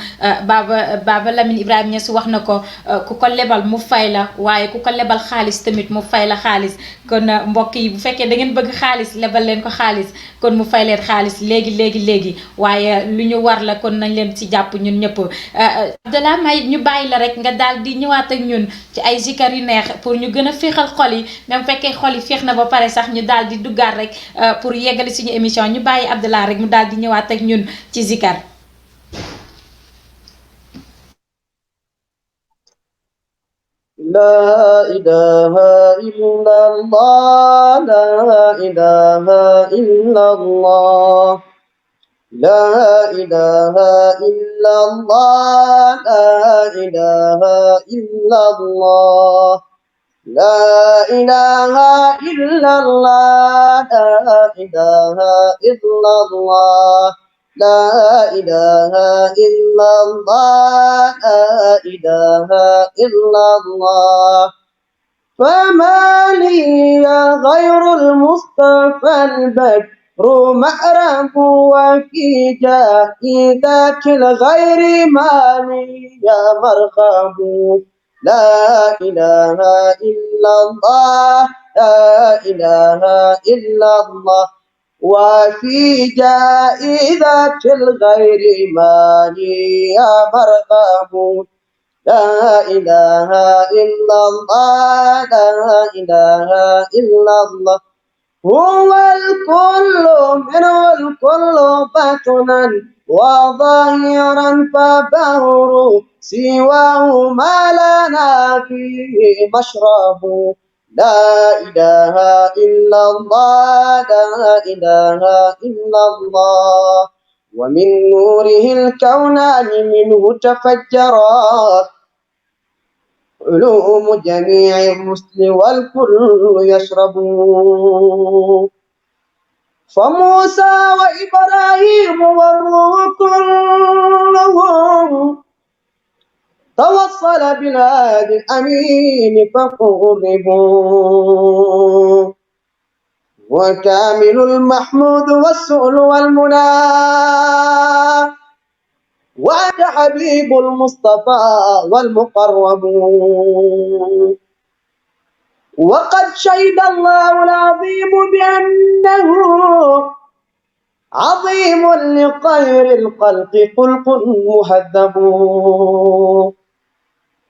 Baba Lamine Ibrahima Niass wax na ko ku ko lebal mu fay la waaye ku ko lebal xaalis tamit mu fay la xaalis kon mbokk yi bu fekkee da ngeen bëgg xaalis lebal leen ko xaalis kon mu fay leen xaalis léegi waaye lu ñu war la kon nañ leen si jàpp ñun ñëpp Abdallah may ñu bàyyi la rek nga daal di ñëwaat ak ñun ci ay zikar yu neex pour ñu gën a féexal xol yi même fekkee xol yi féex na ba pare sax ñu daal di duggaat rek pour yeggali suñu émission ñu bàyyi Abdallah rek mu daal di ñëwaat ak ñun ci zikar. لا إله إلا الله لا إله إلا الله لا إله إلا الله لا إله إلا الله لا إله إلا الله لا إله إلا الله لا إله إلا الله لا إله إلا الله فما لي غير المصطفى البدر مأرب وفي جائزة الغير ما لي مرغب لا إله إلا الله لا إله إلا الله وفي جائزة الغير ما لي مرغب لا إله إلا الله لا إله إلا الله هو الكل منه الكل باطنا وظاهرا فبهر سواه ما لنا فيه مشرب لا إله إلا الله لا إله إلا الله ومن نوره الكونان منه تفجرات علوم جميع الرسل والكل يشرب فموسى وإبراهيم والروح كلهم توصل بالهادي الأمين فقربوا وكامل المحمود والسؤل والمنى وأنت حبيب المصطفى والمقرب وقد شهد الله العظيم بأنه عظيم لخير الخلق خلق مهذب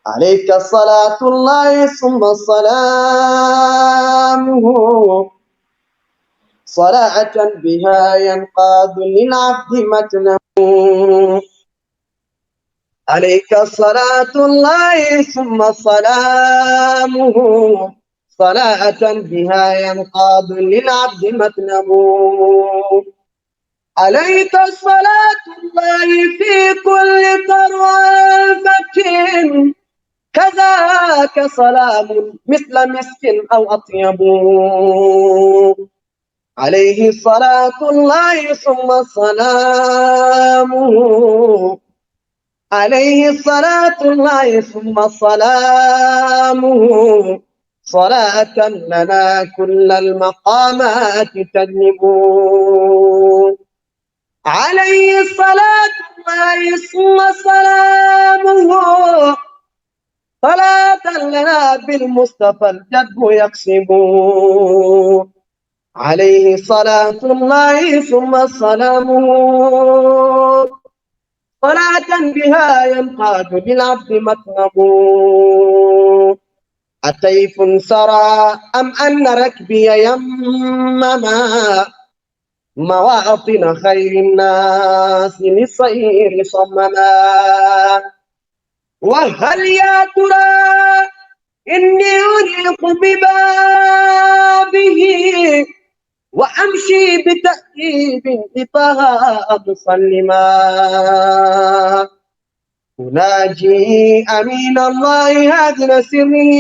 عليك صلاة الله ثم سلامه صلاة بها ينقاد للعبد متنه عليك صلاة الله ثم سلامه صلاة بها ينقاد للعبد متنه عليك صلاة الله في كل طرفة كذاك سلام مثل مسك أو أطيب عليه صلاة الله ثم سلامه عليه صلاة الله ثم سلامه صلاة لنا كل المقامات تجلب عليه صلاة الله ثم سلامه صلاة لنا بالمصطفى الجد يقسم عليه صلاة الله ثم سلامه صلاة بها ينقاد بالعبد مطلب أتيف سرى أم أن ركبي يمما مواطن خير الناس للصير صمما وهل يا ترى إني أريق ببابه وأمشي بتأديب لطه مصلما أناجي أمين الله هذا سري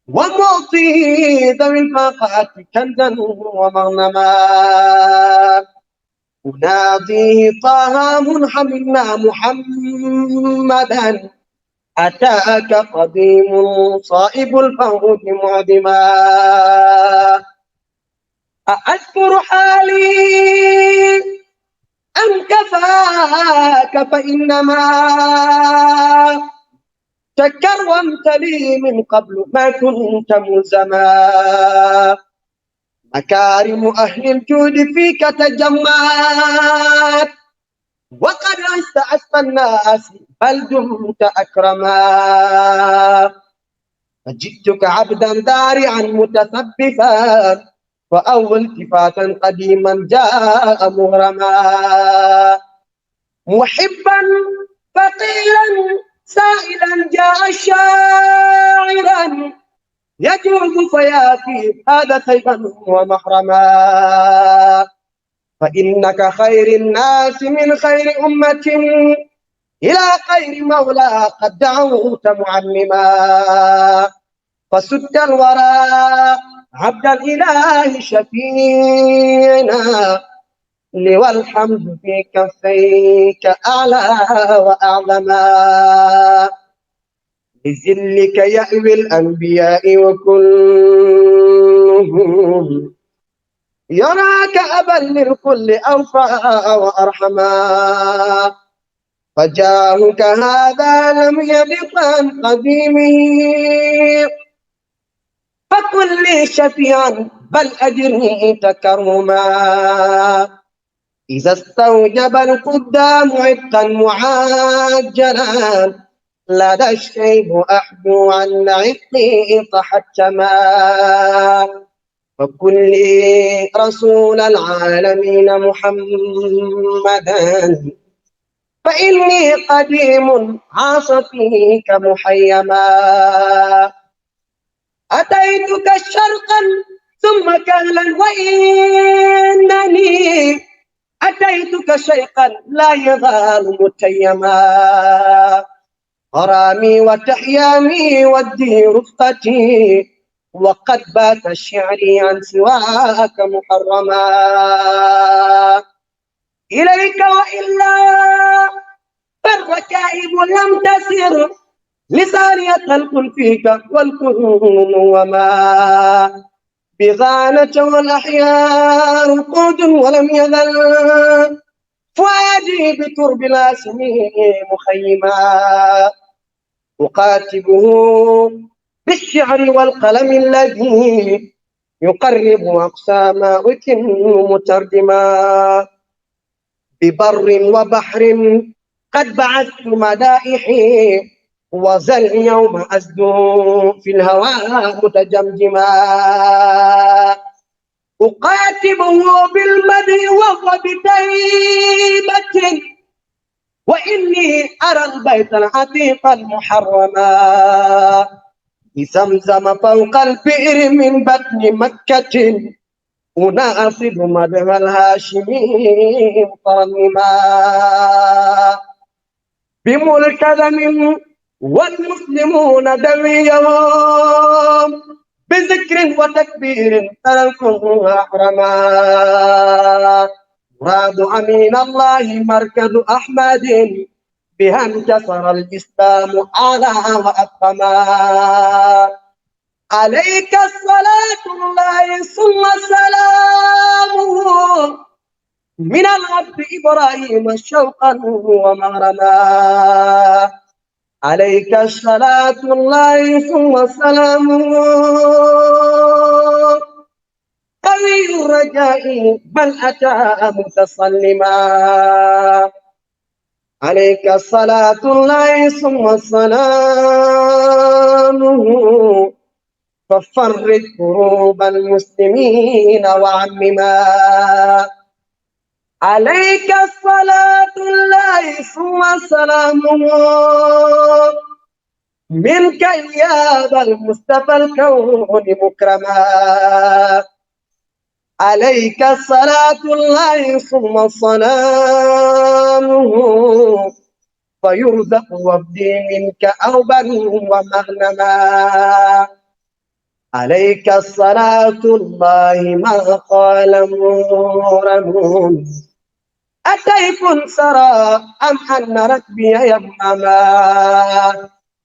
ومعطي ذوي الفاقات كنزا ومغنما أناديه طه منحملنا محمدا أتاك قديم صائب الفوج معدما. أأذكر حالي أم كفاك فإنما تكرمت لي من قبل ما كنت ملزما. مكارم أهل الجود فيك تجمعت وقد عشت أسفى الناس بل دمت أكرما. فجئتك عبدا دارعا متثبتا فأول التفاتا قديما جاء مغرما. محبا فقيرا سائلا جاء شاعرا يجوز فياتي هذا سيفا ومحرما. فإنك خير الناس من خير أمة إلى خير مولى قد دعوت معلما. فسد الورى عبد الإله شفينا لي الحمد في كفيك أعلى وأعظما. بذلك يأوي الأنبياء وكلهم يراك أبا للكل أوفى وأرحما. فجاهك هذا لم يبق عن قديمه فكن لي شفيعا بل أجرني تكرما. إذا استوجب القدام عتقا معجلا لدى الشيب أحدو عن عتقي تحتما. فكن لي رسول العالمين محمدا فإني قديم عاص فيك محيما. أتيتك شرقا ثم كهلا وإنني أتيتك شيقا لا يزال متيما. غرامي وتحيامي ودي رفقتي وقد بات شعري عن سواك محرما. إليك وإلا فالركائب لم تسر لساني خلق فيك والكون وما بغانة والأحياء قود ولم يزل فؤادي بترب الاسمين مخيما. أقاتبه بالشعر والقلم الذي يقرب أقسى ما أكن مترجما. ببر وبحر قد بعثت مدائحي وزل اليوم أزدو في الهوى متجمجما. أقاتبه بالمدح وهو بتيبة وإني أرى البيت العتيق المحرما. بزمزم فوق البئر من بطن مكة أناصب مدح الهاشمي مترنما. بملتزم والمسلمون دويهم بذكر وتكبير تركه أحرما. مراد أمين الله مركز أحمد بها انتصر الإسلام على وأقما. عليك الصلاة الله ثم سلامه من العبد إبراهيم شوقا ومغرما. عليك الصلاة الله ثم سلامه قوي الرجاء بل أتى متسلما. عليك الصلاة الله ثم سلامه ففرج كروب المسلمين وعمما. عليك الصلاة الله ثم سلامه منك يا ذا المصطفى الكون مكرما. عليك الصلاة الله ثم سلامه فيرزق وفدي منك أوبا ومغنما. عليك الصلاة الله ما قال مورم أتيك سرى أم أن ركبي يمما.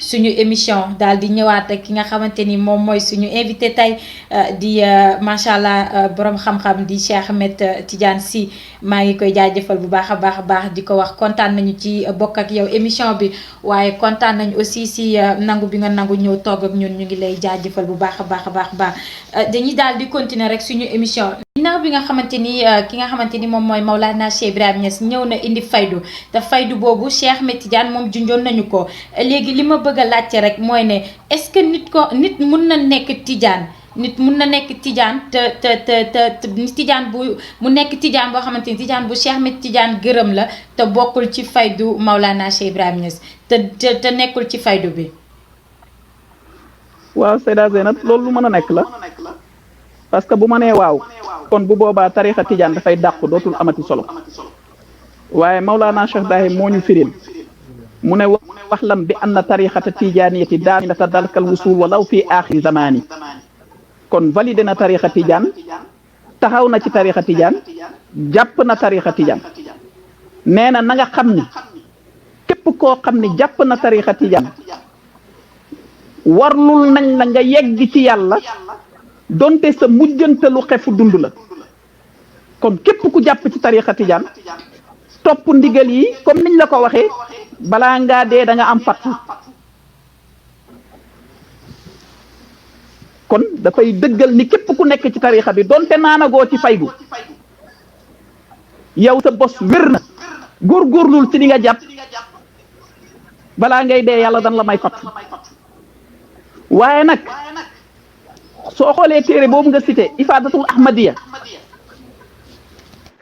suñu émission daal di ñëwaat ak ki nga xamante ni moom mooy suñu invité tey di macha allah borom xam-xam di Cheikh Ahmed Tidiane Sy maa ngi koy jaajëfal bu baax a baax di ko wax kontaan nañu ci bokk ak yow émission bi waaye kontaan nañu aussi si nangu bi nga nangu ñëw toog ak ñun ñu ngi lay jaajëfal bu baax a baax dañuy daal di continuer rek suñu émission. ginnaaw bi nga xamante ni ki nga xamante ni moom mooy Maulana Cheikh Ibrahim Niass ñëw na indi faydu te faydu boobu Cheikh Ahmed Tidiane moom junjoon nañu ko léegi li ma bëgg a laajte rek mooy ne est-ce que nit mun na nekk Tidiane nit mun na nekk Tidiane te Tidiane bu mu nekk Tidiane boo xamante ni Tidiane bu Cheikh Ahmed Tidiane gërëm la te bokkul ci faydu Maulana Cheikh Ibrahim Niass te nekkul ci faydu bi. waaw Seyda Zeynab loolu lu mën a nekk la parce que bu ma nee waaw kon bu boobaa tarixa Tidiane dafay dàqu dootul amati solo waaye Maulana Cheikh Ibrahim moo ñu firil mu ne wax lam bi anna tarixata tijaniyati daamilata dalkal wusul walaw fi axiri zamani kon validé na tarixa Tidiane taxaw na ci tarixa Tidiane jàpp na tarixa Tidiane nee na nga xam ni képp koo xam ni jàpp na tarixa Tidiane warlul nañ la nga yegg ci yàlla donte sa mujjantalu xefu dund la kon képp ku jàpp ci tarixa Tidiane topp ndigal yi comme niñ la ko waxee balaa ngaa dee da nga am fattu kon dafay dëggal ni képp ku nekk ci tarixa bi donte naanagoo ci faydu yow sa bos wér na góorgóorlul ci li nga jàpp balaa ngay dee yàlla dan la may fattu waaye nag soo xoolee téere boobu nga cité ifadatul ahmadiya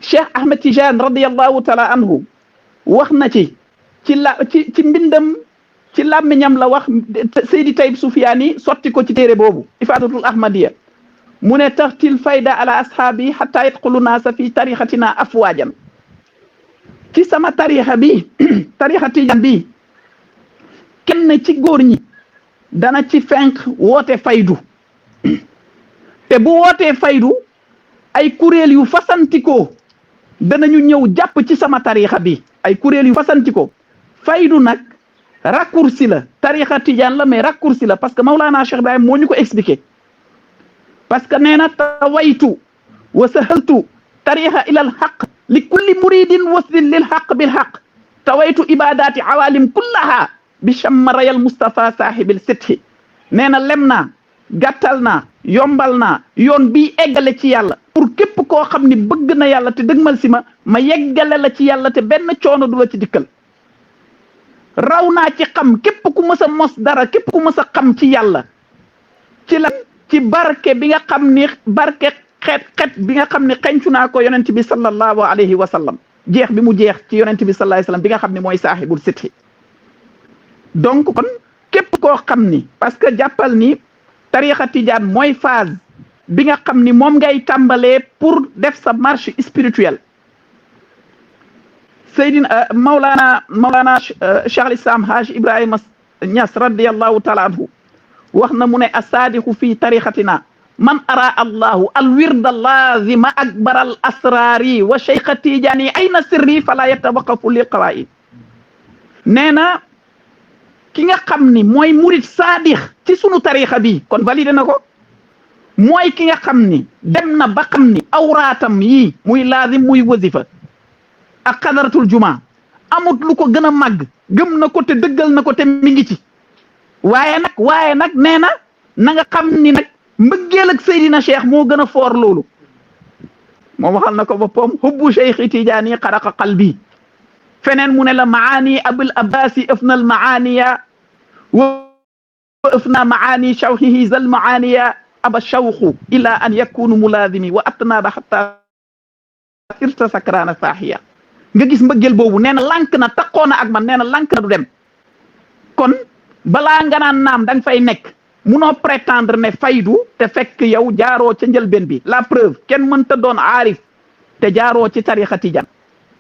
Cheikh Ahmed Tidiane radiyallahu taala anhu wax na ci mbindam ci làmmiñam la wax Seydi Tayyib Soufiane sotti ko ci téere boobu ifadatul ahmadiya mu ne taxtil fayda ala ashaabi hatta yadxulu naasa fi tarixatina afwaajan ci sama tarixa bi tarixa Tidiane bi kenn ci góor ñi dana ci fenk woote faydu te bu wootee faydu ay kuréel yu fasantikoo danañu ñëw jàpp ci sama tarixa bi ay kuréel yu fasantikoo faydu nag raccourci la tarixa Tidiane la mais raccourci la parce que Maulana Cheikh Ibrahim moo ñu ko expliqué parce que nee na tawaytu wa sahaltu tarixa ila al xaq li kulli muridin waslin lil xaq bil xaq tawaytu ibadati awalim kullaha bi chammarayal Moustapha saahibil sithi nee na lem naa gàttal naa yombal naa yoon bii eggale ci yàlla pour képp koo xam ni bëgg na yàlla te dëgmal si ma yeggale la ci yàlla te benn coono du la ci dikkal raw naa ci xam képp ku mës a mos dara képp ku mës a xam ci yàlla ci la ci barke bi nga xam ni barke xeet bi nga xam ne xencu naa ko yonent bi sallallahu alayhi wa sallam jeex bi mu jeex ci yonent bi sallallahu alayhi wa sallam bi nga xam ne mooy saahibul sithi donc kon képp koo xam ni parce que jàppal ni tarixa Tidiane mooy phase bi nga xam ni moom ngay tàmbalee pour def sa marche spirituelle Seydina Maulana Cheikh al Islam Haj Ibrahima Niass radiyallahu taala anhu wax na mu ne asaadixu fi tarixatina man ara allahu al wirda lazima akbar al asrari wa cheikha Tidiane ayna sirri fala yatawaqafu li qawaid nee na ki nga xam ni mooy murid saadix ci sunu tarixa bi kon validé na ko mooy ki nga xam ni dem na ba xam ni awraatam yi muy laazim muy wasifa ak xadaratul juma amut lu ko gën a màgg gëm na ko te dëggal na ko te mi ngi ci waaye nag nee na nga xam ni nag mbëggeel ak Seydina Cheikh moo gën a foor loolu moom waxal na ko boppam hubbu Cheikh Tidiane xaraqa qalbi feneen mu ne la maani abul abbasi afna al maaniya wa afna maani shawhihi zal maaniya aba shawqu ila an yakunu mulazimi wa atnaba hatta irta sakrana fahiya nga gis mbëggeel boobu nee na lànk na taqoona ak man nee na lànk na du dem kon balaa nga naan naam da nga fay nekk munoo prétendre ne faydu te fekk yow jaaroo ca njëlbeen bi la preuve kenn mënta doon aarif te jaaroo ci tarixa Tidiane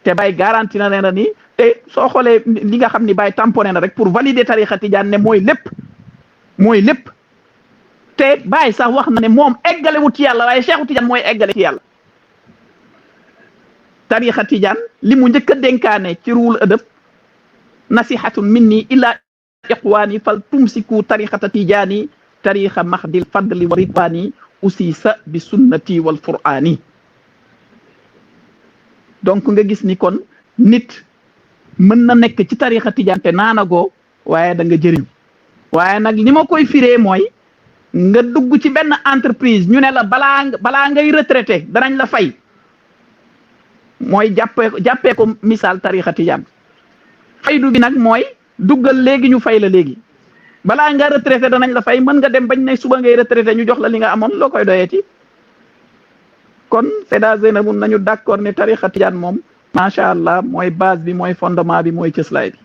te Baye garanti na ne ni te soo xoolee li nga xam ni Baye tamponné na rek pour valider tarixa Tidiane ne mooy lépp te Baye sax wax na ne moom eggale wu ci yàlla waaye Cheikhu Tidiane mooy eggale ci yàlla tarixa Tidiane li mu njëkk a dénkaane ci ruul ëdëb nasihatun minni ila ikhwani fal tumsiku tariqata tijani tariqa mahdil fadli wa ridwani usisa bi sunnati wal qur'ani. donc nga gis ni kon nit mën na nekk ci tariqa tijaan te naanagoo waaye da nga jëriñ waaye nag li ma koy firee mooy nga dugg ci benn entreprise ñu ne la balaa ngay retraité danañ la fay mooy jàppee ko misaal tariqa tijaan faydu bi nag mooy duggal léegi ñu fay la léegi balaa nga retraité danañ la fay mën nga dem bañ ne suba ngay retraité ñu jox la li nga amoon loo koy doyeeti kon Seyda Zeynabou nañu d'accord ne tariqa tijaan moom macha allah mooy base bi mooy fondement bi mooy cëslaay bi.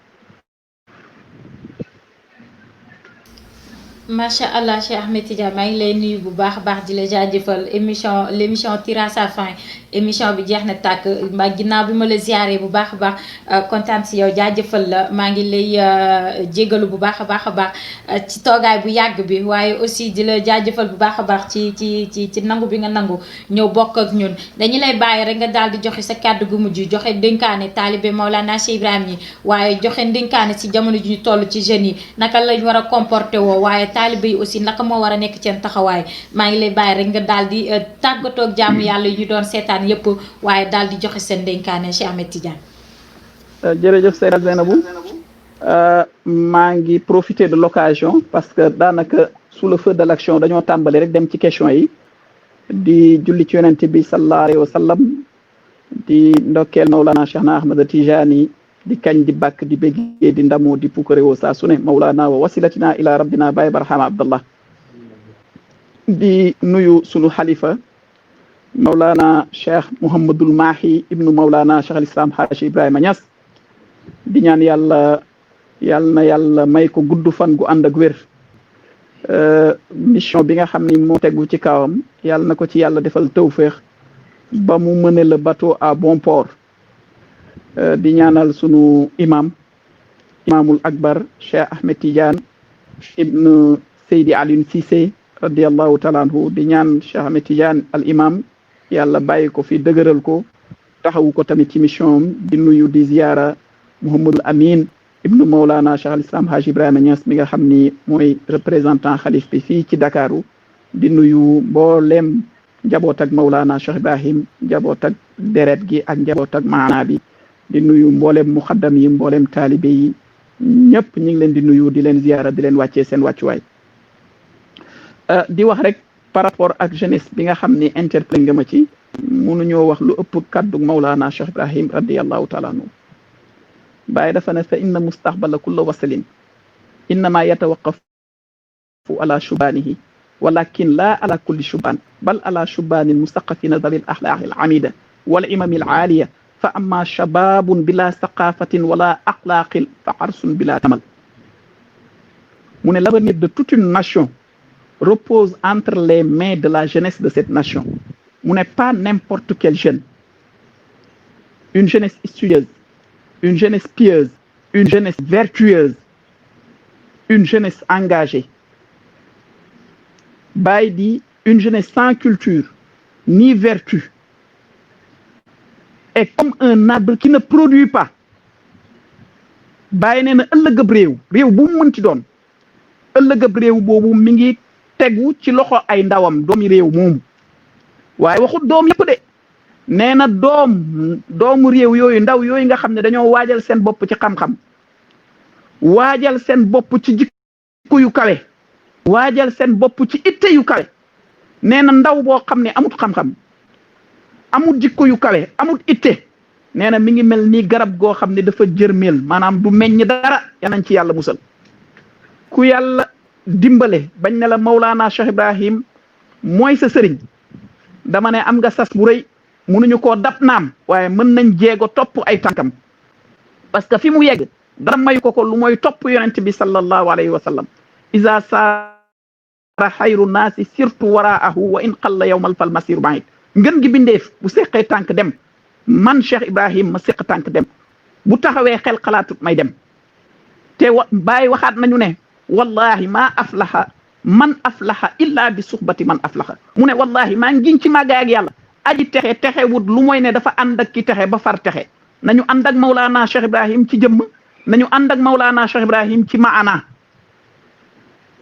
macha allah Cheikh Ahmed Tidiane maa ngi lay nuyu bu baax a baax di la jaajëfal l'émission tire à sa fin émission bi jeex na tàkk ginnaaw bi ma la ziaree bu baax a baax kontaan si yow jaajëfal la maa ngi lay jégalu bu baax a baax ci toogaay bu yàgg bi waaye aussi di la jaajëfal bu baax a baax ci nangu bi nga nangu ñëw bokk ak ñun dañu lay bàyyi rek nga daal di joxe sa kàddu gu mujj joxe dénkaane taalibe Maulana Cheikh Ibrahim yi waaye joxe dénkaane si jamono ji ñu toll ci jeunes yi naka lañ war a comporté woo waaye taalibe yi aussi naka moo war a nekk seen taxawaay maa ngi lay bàyyi rek nga daal di tàggatoo ak jàmm yàlla yu ñu doon seetaan yëpp waaye daal di joxe seen dénkaane Cheikh Ahmed Tidiane. jërëjëf Seyda Zeynabou maa ngi profiter de l'occasion parce que daanaka sous le feu de l'action dañoo tàmbali rek dem ci question yi di julli ci yonent bi sallallahu alayhi wa sallam di ndokkeel Maulana Cheikh na Ahmad Tijani di kañ di bàkk di béggee di ndamu di pukkare saa su ne Maulana wa wasilatina ila rabbina Baye Barhama Abdallah di nuyu sunu xalifa Maulana Cheikh Mouhamadul Mahi ibnu Maulana Cheikh al Islam Haji Ibrahima Niass di ñaan yàlla na yàlla may ko gudd fan gu ànd ak wér mission bi nga xam ni moo tegu ci kawam yàlla na ko ci yàlla defal tawféex ba mu mener le bateau à bon port di ñaanal sunu imamul akbar Cheikh Ahmed Tidiane ibnu Seydi Alioune Cissé radiallahu taala anhu di ñaan Cheikh Ahmed Tidiane al imam yàlla bàyyi ko fi dëgëral ko taxawu ko tamit ci mission am di nuyu di ziyaara Mouhamadul Amin ibnu Maulana Cheikh al Islam Haji Ibrahima Niass mi nga xam ni mooy représentant xalif bi fii ci Dakaru di nuyu mboolem njaboot ak Maulana Cheikh Ibrahim njaboot ak deret gi ak njaboot ak maana bi di nuyu mboolem muxaddam yi mboolem taalibe yi ñëpp ñu ngi leen di nuyu di leen ziyaara di leen wàccee seen wàccuwaay di wax rek par rapport ak jeunesse bi nga xam ni interpellé nga ma ci mënuñoo wax lu ëpp kaddu Maulana Cheikh Ibrahim radiallahu taala anhu Baye dafa ne fa inna mustaqbala kulla wasalin innama yatawaqafu ala shubanihi walakin la ala kulli shuban bal ala shubani mustaqafina dhawi al akhlaq al amida wal imam al aliya fa amma shababun bila saqafatin wala akhlaqin fa arsun bila tamal mu ne l'avenir de toute une nation repose entre les mains de la jeunesse de cette nation mu ne pas n'importe quel jeune une jeunesse studieuse une jeunesse pieuse une jeunesse vertueuse une jeunesse engagée Baye dit une jeunesse sans culture ni vertu est comme un arbre qui ne produit pas Baye nee na ëllëgëb réew bu mu mën ci doon ëllëgëb réew boobu mi ngi tegu ci loxo ay ndawam doomi réew moomu waaye waxut doom yëpp de nee na doomu réew yooyu ndaw yooyu nga xam ne dañoo waajal seen bopp ci xam-xam waajal seen bopp ci jikko yu kawe waajal seen bopp ci itte yu kawe nee na ndaw boo xam ne amut xam-xam amut jikko yu kawe amut itte nee na mi ngi mel ni garab goo xam ne dafa jërmeel maanaam du meññ dara yanañ ci yàlla musal ku yàlla dimbale bañ ne la Maulana Cheikh Ibrahim mooy sa sëriñ dama ne am nga sas bu rëy mënuñu koo dab naam waaye mën nañ jéego topp ay tànkam parce que fi mu yegg dara mayu ko lu mooy topp yonent bi sallallahu alayhi wa sallam iza saara xayru naasi sirtu waraahu wa in qalla yawmal fal masiru baid ngën gi bindeef bu seqee tànk dem man Cheikh Ibrahim ma seq tànk dem bu taxawee xel xalaatut may dem te Baay waxaat nañu ne wallahi maa aflaha man aflaha illa bi suxbati man aflaha mu ne wallahi maa ngiñ ci màggaay ak yàlla aji texe wut lu mooy ne dafa ànd ak ki texe ba far texe nañu ànd ak Maulana Cheikh Ibrahim ci jëmm nañu ànd ak Maulana Cheikh Ibrahim ci maana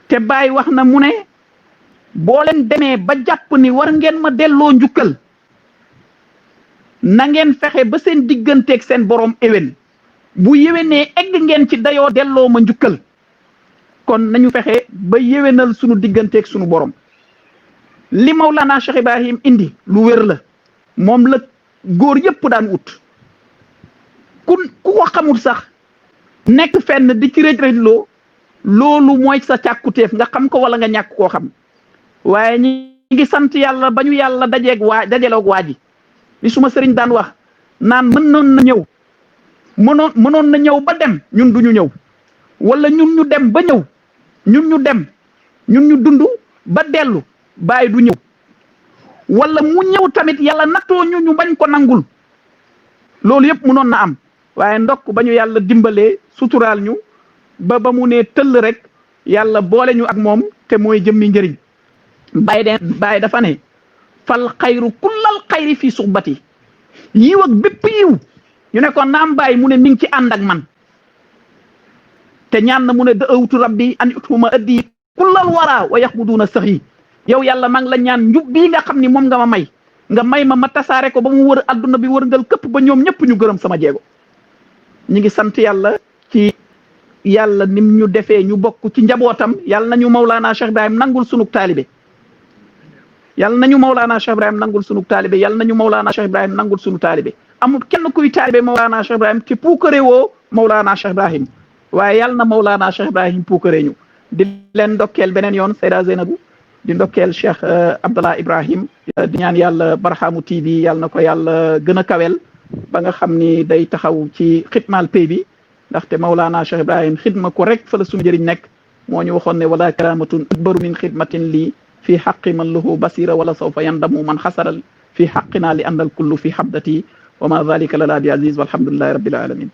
te Baay wax na mu ne boo leen demee ba jàpp ni war ngeen ma delloo njukkal na ngeen fexe ba seen digganteeg seen borom éwén bu yéwénee egg ngeen ci dayoo delloo ma njukkal kon nañu fexe ba yéwénal sunu digganteeg sunu borom li Maulana Cheikh Ibrahim indi lu wér la moom la góor yépp daan ut ku ko xamul sax nekk fenn di ci rëj-rëjloo loolu mooy sa càkkutéef nga xam ko wala nga ñàkk koo xam waaye ñi ngi sant yàlla ba ñu yàlla dajaleeg waa ji li suma sëriñ daan wax naan mënoon na ñëw ba dem ñun duñu ñëw wala ñun ñu dem ba ñëw ñun ñu dund ba dellu Baay du ñëw wala mu ñëw tamit yàlla nattoo ñu bañ ko nangul loolu yëpp mënoon na am waaye ndokk ba ñu yàlla dimbalee suturaal ñu ba mu ne tëll rek yàlla boole ñu ak moom te mooy jëmmi njëriñ Baay dafa ne fal xayru kullal xayri fii suxbati yiw ak bépp yiw ñu ne ko naam Baay mu ne mi ngi ci ànd ak man te ñaan na mu ne da awtu rabbi an utuma addi kullal wara wa yaxbuduuna sax yi yow yàlla maa ngi la ñaan njub bii nga xam ni moom nga may ma tasaare ko ba mu wër adduna bi wërngal këpp ba ñoom ñëpp ñu gërëm sama jeego ñi ngi sant yàlla ci yàlla nim ñu defee ñu bokk ci njabootam yàlla nañu Maulana Cheikh Ibrahim nangul sunug taalibe yàlla nañu Maulana Cheikh Ibrahim nangul sunug taalibe yàlla nañu Maulana Cheikh Ibrahim nangul sunu taalibe amul kenn kuy taalibe Maulana Cheikh Ibrahim te puukare woo Maulana Cheikh Ibrahim waaye yàlla na Maulana Cheikh Ibrahim puukare ñu di leen ndokkeel beneen yoon Seyda Zeynabou di ndokkeel Cheikh Abdallah Ibrahim di ñaan yàlla Barhaamu TV yàlla na ko yàlla gën a kawel ba nga xam ni day taxaw ci xidmaal pay bi ndaxte Maulana Cheikh Ibrahim xidma ko rek fa la suñu njëriñ nekk moo ñu waxoon ne wala karamatun akbaru min xidmatin lii fi xaqi man lahu basira wala sawfa yandamu man xasaral fi xaqina li andal kullu fi xabdati wa ma dalika lana bi aziz walhamdulillahi rabbil alamin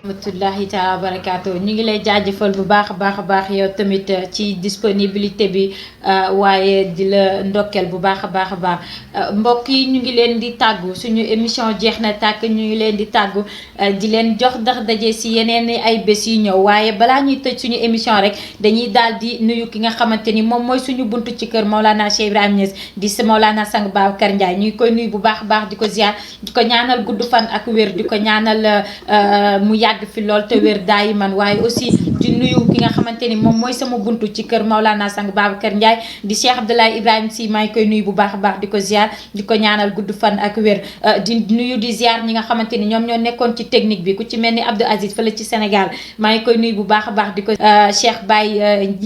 rahmatullahi taala barakaatu ñu ngi lay jaajëfal bu baax a baax yow tamit ci disponibilité bi waaye di la ndokkeel bu baax a baax mbokk yi ñu ngi leen di tàggu suñu émission jeex na tàkk ñu ngi leen di tàggu di leen jox ndax daje si yeneen ay bés yu ñëw waaye balaa ñuy tëj suñu émission rek dañuy daal di nuyu ki nga xamante ni moom mooy suñu buntu ci kër Maulana Cheikh Ibrahim Niass di si Maulana Sang Babacar Ndiaye ñu ngi koy nuyu bu baax a baax di ko ziar di ko ñaanal gudd fan ak wér di ko ñaanal mu yàgg fi lool te wér daay man waaye aussi di nuyu ki nga xamante ni moom mooy sama buntu ci kër Maulana Sang Babacar Ndiaye di Cheikh Abdoulaye Ibrahim Sy maa ngi koy nuyu bu baax a baax di ko ziar di ko ñaanal gudd fan ak wér di nuyu di ziar ñi nga xamante ni ñoom ñoo nekkoon ci technique bi ku ci mel ni Abdou Aziz fële ci Sénégal maa ngi koy nuyu bu baax a baax di ko Cheikh Baye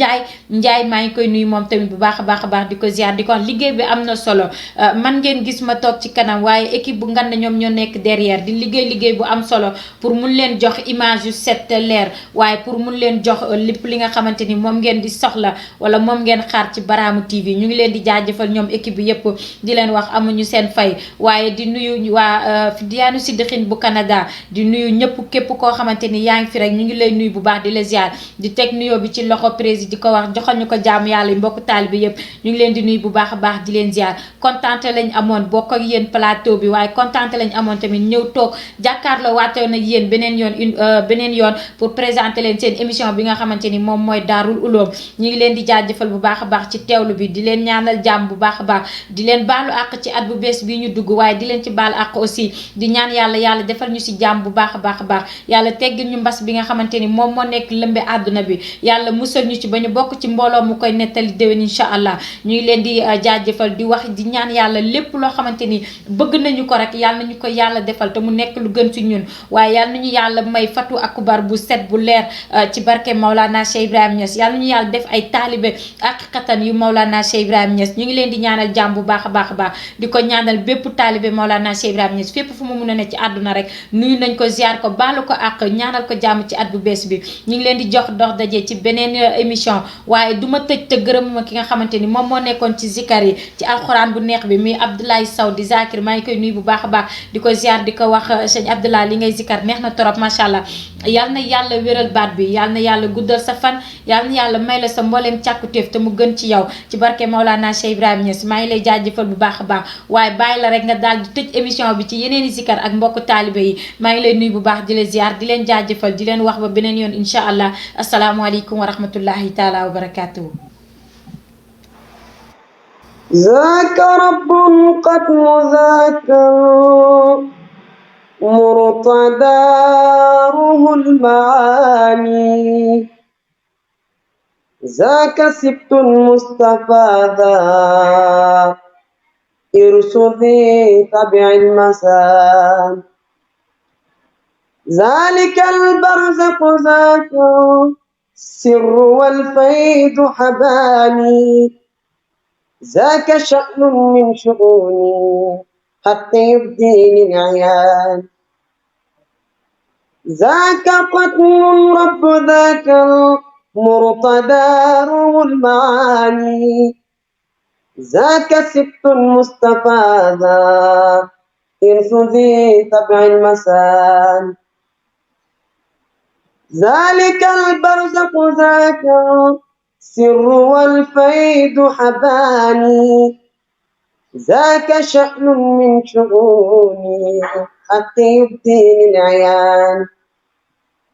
Ndiaye maa ngi koy nuyu moom tamit bu baax a baax di ko ziar di ko wax liggéey bi am na solo man ngeen gis ma toog ci kanam waaye équipe bu ngand ñoom ñoo nekk derrière di liggéey bu am solo pour mun leen jox image yu set leer waaye pour mun leen jox lépp li nga xamante ni moom ngeen di soxla wala moom ngeen xaar ci Barhaamu TV ñu ngi leen di jaajëfal ñoom équipe bi yëpp di leen wax amuñu seen fay waaye di nuyu waa Diyaanu Siddiqine bu Canada di nuyu ñëpp képp koo xamante ni yaa ngi fi rek ñu ngi lay nuyu bu baax di la ziar di teg nuyoo bi ci loxo président di ko wax joxal ñu ko jaamu yàlla yi mbokk taalibe yëpp ñu ngi leen di nuyu bu baax a baax di leen ziar kontaan lañ amoon bokk ak yéen plateau bi waaye kontaan lañ amoon tamit ñëw toog jàkkaarloo waatoon ak yéen beneen yoon pour présenter leen seen émission bi nga xamante ni moom mooy Daarul Uloom ñu ngi leen di jaajëfal bu baax a baax ci teewlu bi di leen ñaanal jàmm bu baax a baax di leen baalu àq ci at bu bees bii ñu dugg waaye di leen ci baal àq aussi di ñaan yàlla defal ñu si jàmm bu baax a baax yàlla teggil ñu mbas bi nga xamante ni moom moo nekk lëmbe àdduna bi yàlla musal ñu ci ba ñu bokk ci mbooloo mu koy nettali déwén incha allah ñu ngi leen di jaajëfal di wax di ñaan yàlla lépp loo xamante ni bëgg nañu ko rek yàlla nañu ko yàlla defal te mu nekk lu gën ci ñun waaye yàlla nañu yàlla may fatu akubar bu set bu leer ci barke Maulana Cheikh Ibrahim Niass yàlla nañu yàlla def ay taalibe haqiqatan yu Maulana Cheikh Ibrahim Niass ñu ngi leen di ñaanal jàmm bu baax a baax di ko ñaanal bépp taalibe Maulana Cheikh Ibrahim Niass fépp fu mu mun a ne ci àdduna rek nuyu nañ ko ziar ko baalu ko ak ñaanal ko jàmm ci at bu bees bi ñu ngi leen di jox dox daje ci beneen émission waaye du ma tëj te gërëmuma ki nga xamante ni moom moo nekkoon ci zikar yi ci alxuraan bu neex bi muy Abdoulaye Sow di Zakir maa ngi koy nuyu bu baax a baax di ko ziar di ko wax sëñ Abdoulaye li ngay zikar neex na trop macha allah yal na yàlla wéral baat bi yàlla na yàlla guddal sa fan yàlla na yàlla may la sa mbooleem càkkutéef te mu gën ci yow ci barke Maolana Cheikh Ibrahima Niass maa ngi lay jaajëfal bu baax a baax waaye bàyyi la rek nga daal di tëj émission bi ci yeneen i zikar ak mbokk taalibe yi maa ngi lay nuyu bu baax di leen ziar di leen jaajëfal di leen wax ba beneen yoon incha allah asalaamualeykum wa rahmatullahi taala wa barakatuhu. ذاك رب قد مذاكر مرتداره المعاني ذاك سبت المصطفى ذا ارشدي تبع المسام ذلك البرزق ذاك السر والفيض حباني ذاك شأن من شؤوني حتى يبدي للعيان ذاك قتل رب ذاك المرتدى روح المعاني ذاك سبت المصطفى ذا إرث ذي تبع المسان ذلك البرزق ذاك السر والفيض حباني ذاك شأن من شؤوني حتى يبدي للعيان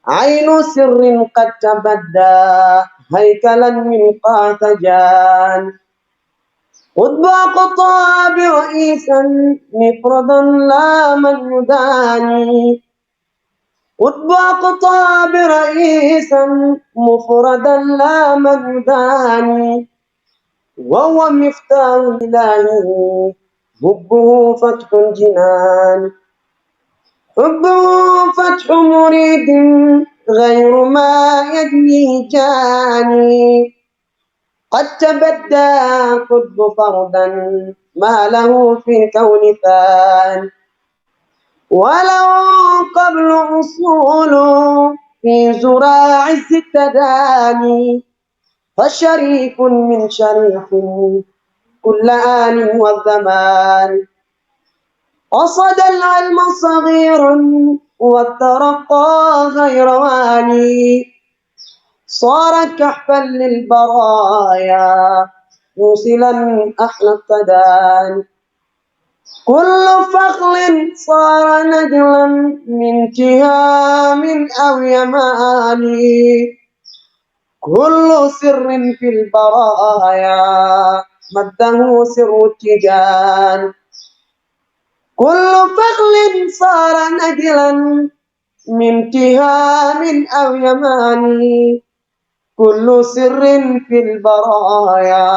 عين سر قد تبدى هيكلا من قاتجان قطب أقطاب رئيسا مفردا لا من يداني قطب أقطاب رئيسا مفردا لا من يداني وهو مفتاح الإله حبه فتح الجنان حبه فتح مريد غير ما يدني جاني قد تبدى قطب فردا ما له في الكون ثان ولو قبل أصول في زراع التداني فشريك من شريك كل آن والزمان قصد العلم صغيرا والترقى غير واني صار كحفا للبرايا موصلا أحلى التدان كل فخل صار نجلا من تهام أو يماني كل سر في البرايا مده سر التيجان كل فخل صار نجلا من تهام أو يماني كل سر في البرايا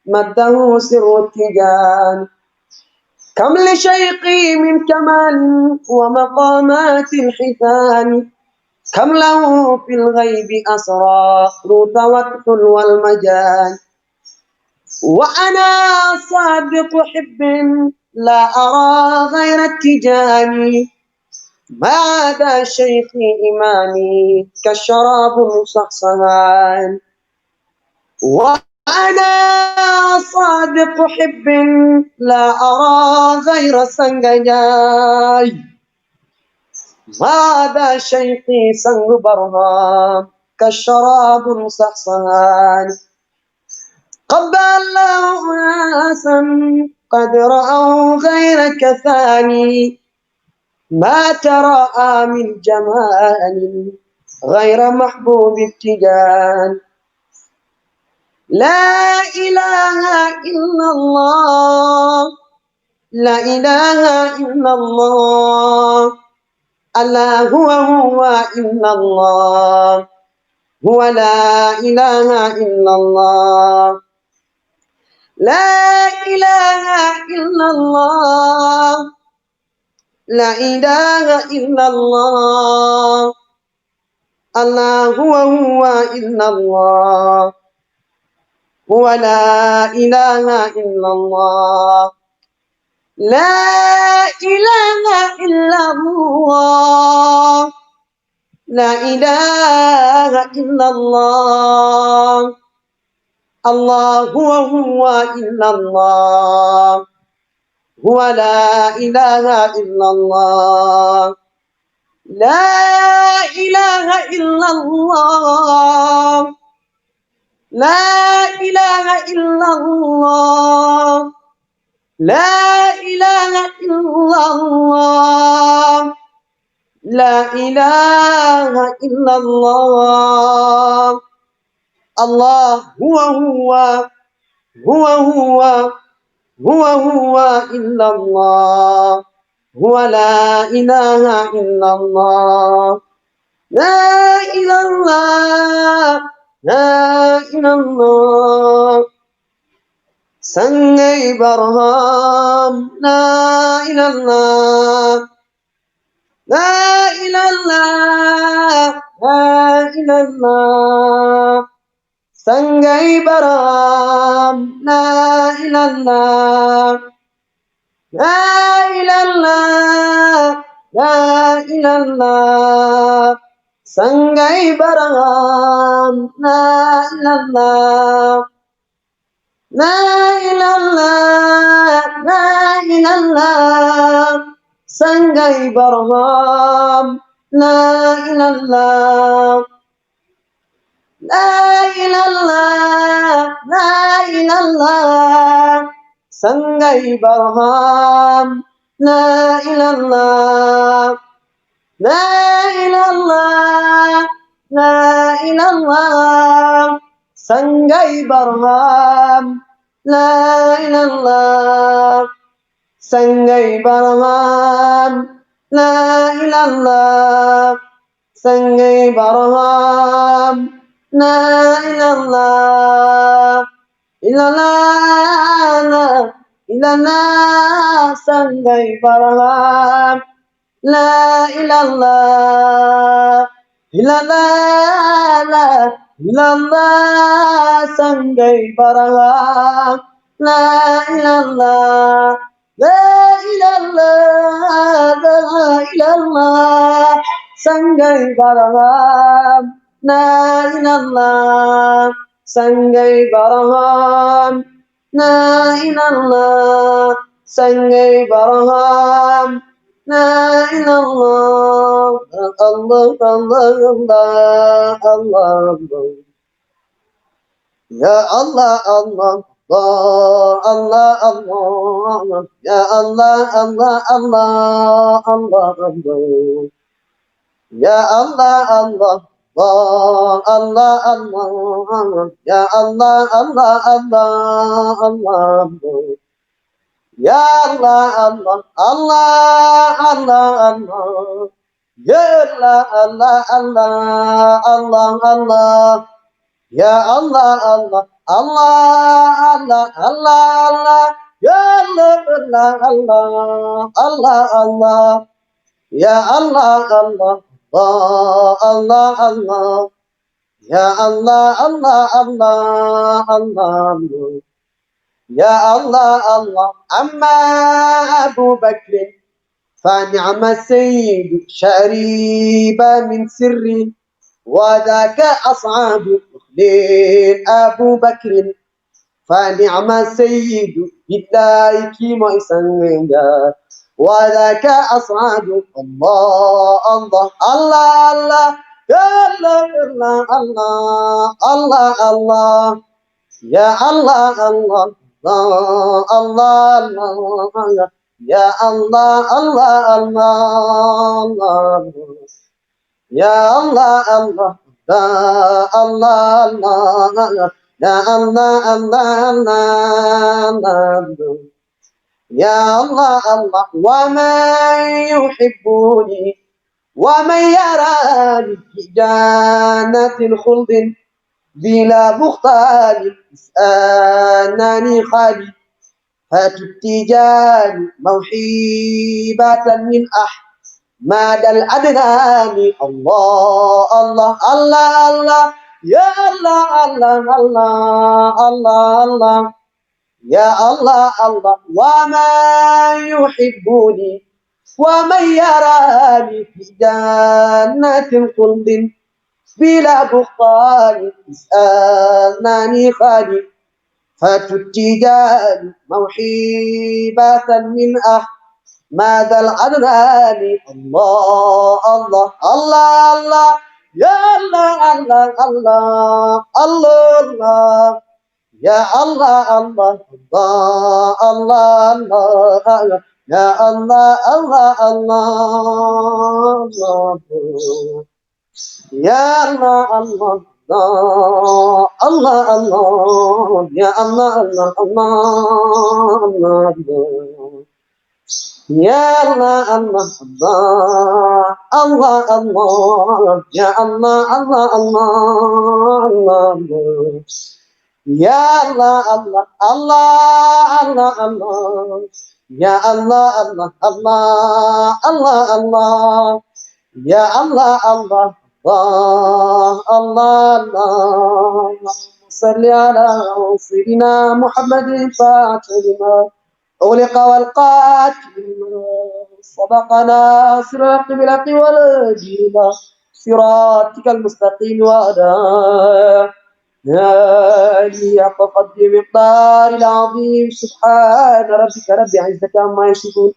مده سر التيجان كم لشيقي من كمال ومقامات الحسان كم له في الغيب أسرار توتل والمجال وأنا صادق حب لا أرى غير التجاني ما عدا شيخي إمامي كالشراب مصحصحان وأنا صادق حب لا أرى غير سنجاي ماذا شيخي سنگ برهام كالشراب مصحصحان قبل الله أناسا قد رأوا غيرك ثاني ما ترى من جمال غير محبوب ابتجان لا إله إلا الله لا إله إلا الله الله هو إلا الله هو لا إله إلا الله لا إله إلا الله لا إله إلا الله الله هو إلا الله هو لا إله إلا الله لا إله إلا الله لا إله إلا الله الله هو إلا الله هو لا إله إلا الله لا إله إلا الله لا إله إلا الله لا إله إلا الله لا إله إلا الله الله هو إلا الله هو لا إله إلا الله لا إله الله لا إله الله Sangai Barham La ilallah La ilallah La ilallah Sangai Barham La ilallah La ilallah La ilallah Sangai Barham La ilallah La ilallah, la ilallah, Sangai Barham, la ilallah, la ilallah, la ilallah, Sangai Barham, la ilallah, la ilallah, la ilallah, Sangai Barham, La ilallah, Sangai Barham, La ilallah, Sangai Barham, La ilallah, ilallah, ilallah, Sangai Barham, La ilallah, ilallah, ilallah, Sangai Barham, La ilallah, La ilallah, La ilallah, Sangai Barham, La ilallah, Sangai Barham, La ilallah, Sangai Barham, La ilallah, Allah, Allah, Allah, Allah, Allah. Ya Allah, Allah, Allah, Allah, Ya Allah, Allah, Allah, Allah, Allah. Ya Allah, Allah, Allah, Allah, Ya Allah, Allah, Allah, Allah, Allah. Ya Allah, Allah, Allah, Allah, Allah. Ya Allah, Allah, Allah, Allah, Allah. Ya Allah, Allah, Allah, Allah, Allah, Allah. Ya Allah, Allah, Allah, Allah, Allah. Ya Allah, Allah, Allah, Allah. Ya Allah, Allah, Allah, Allah, Allah. Ya Allah, Allah, amma Abu Bakr فنعم السيد شريبا من سر وذاك أصعب لين أبو بكر فنعم السيد بالله كيما يسنجا وذاك أصعب الله الله الله الله يا الله الله الله الله يا الله الله الله الله الله Ya Allah, Allah, Allah, Allah. Ya Allah, Allah, Allah, Allah. Ya Allah, Allah, Allah, Allah. Ya Allah, Allah. Wa man yuhibbuni wa man yarani fi jannatil khuldin bila bukhtalin is'anani khali هات التجان موحبة من أحمد الأدنان الله الله الله الله يا الله الله الله الله الله يا الله الله وما يحبني ومن يراني في جنة الخلد بلا بخال اسألني خالي هات التجان موحبة من ماذا العدنان الله الله الله الله يا الله الله الله الله الله يا الله الله الله الله الله يا الله الله الله يا الله الله الله الله يا الله الله الله يا الله الله الله الله يا الله الله الله يا الله الله الله الله الله يا الله الله الله الله الله يا الله الله الله الله الله صل على سيدنا محمد الفاتح لما أغلق والقاتل سبقنا صراط بالحق والهدي صراطك المستقيم وعلى آله قدر مقدار العظيم سبحان ربك رب العزة عما يصفون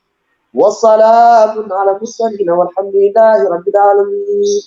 وسلام على المرسلين والحمد لله رب العالمين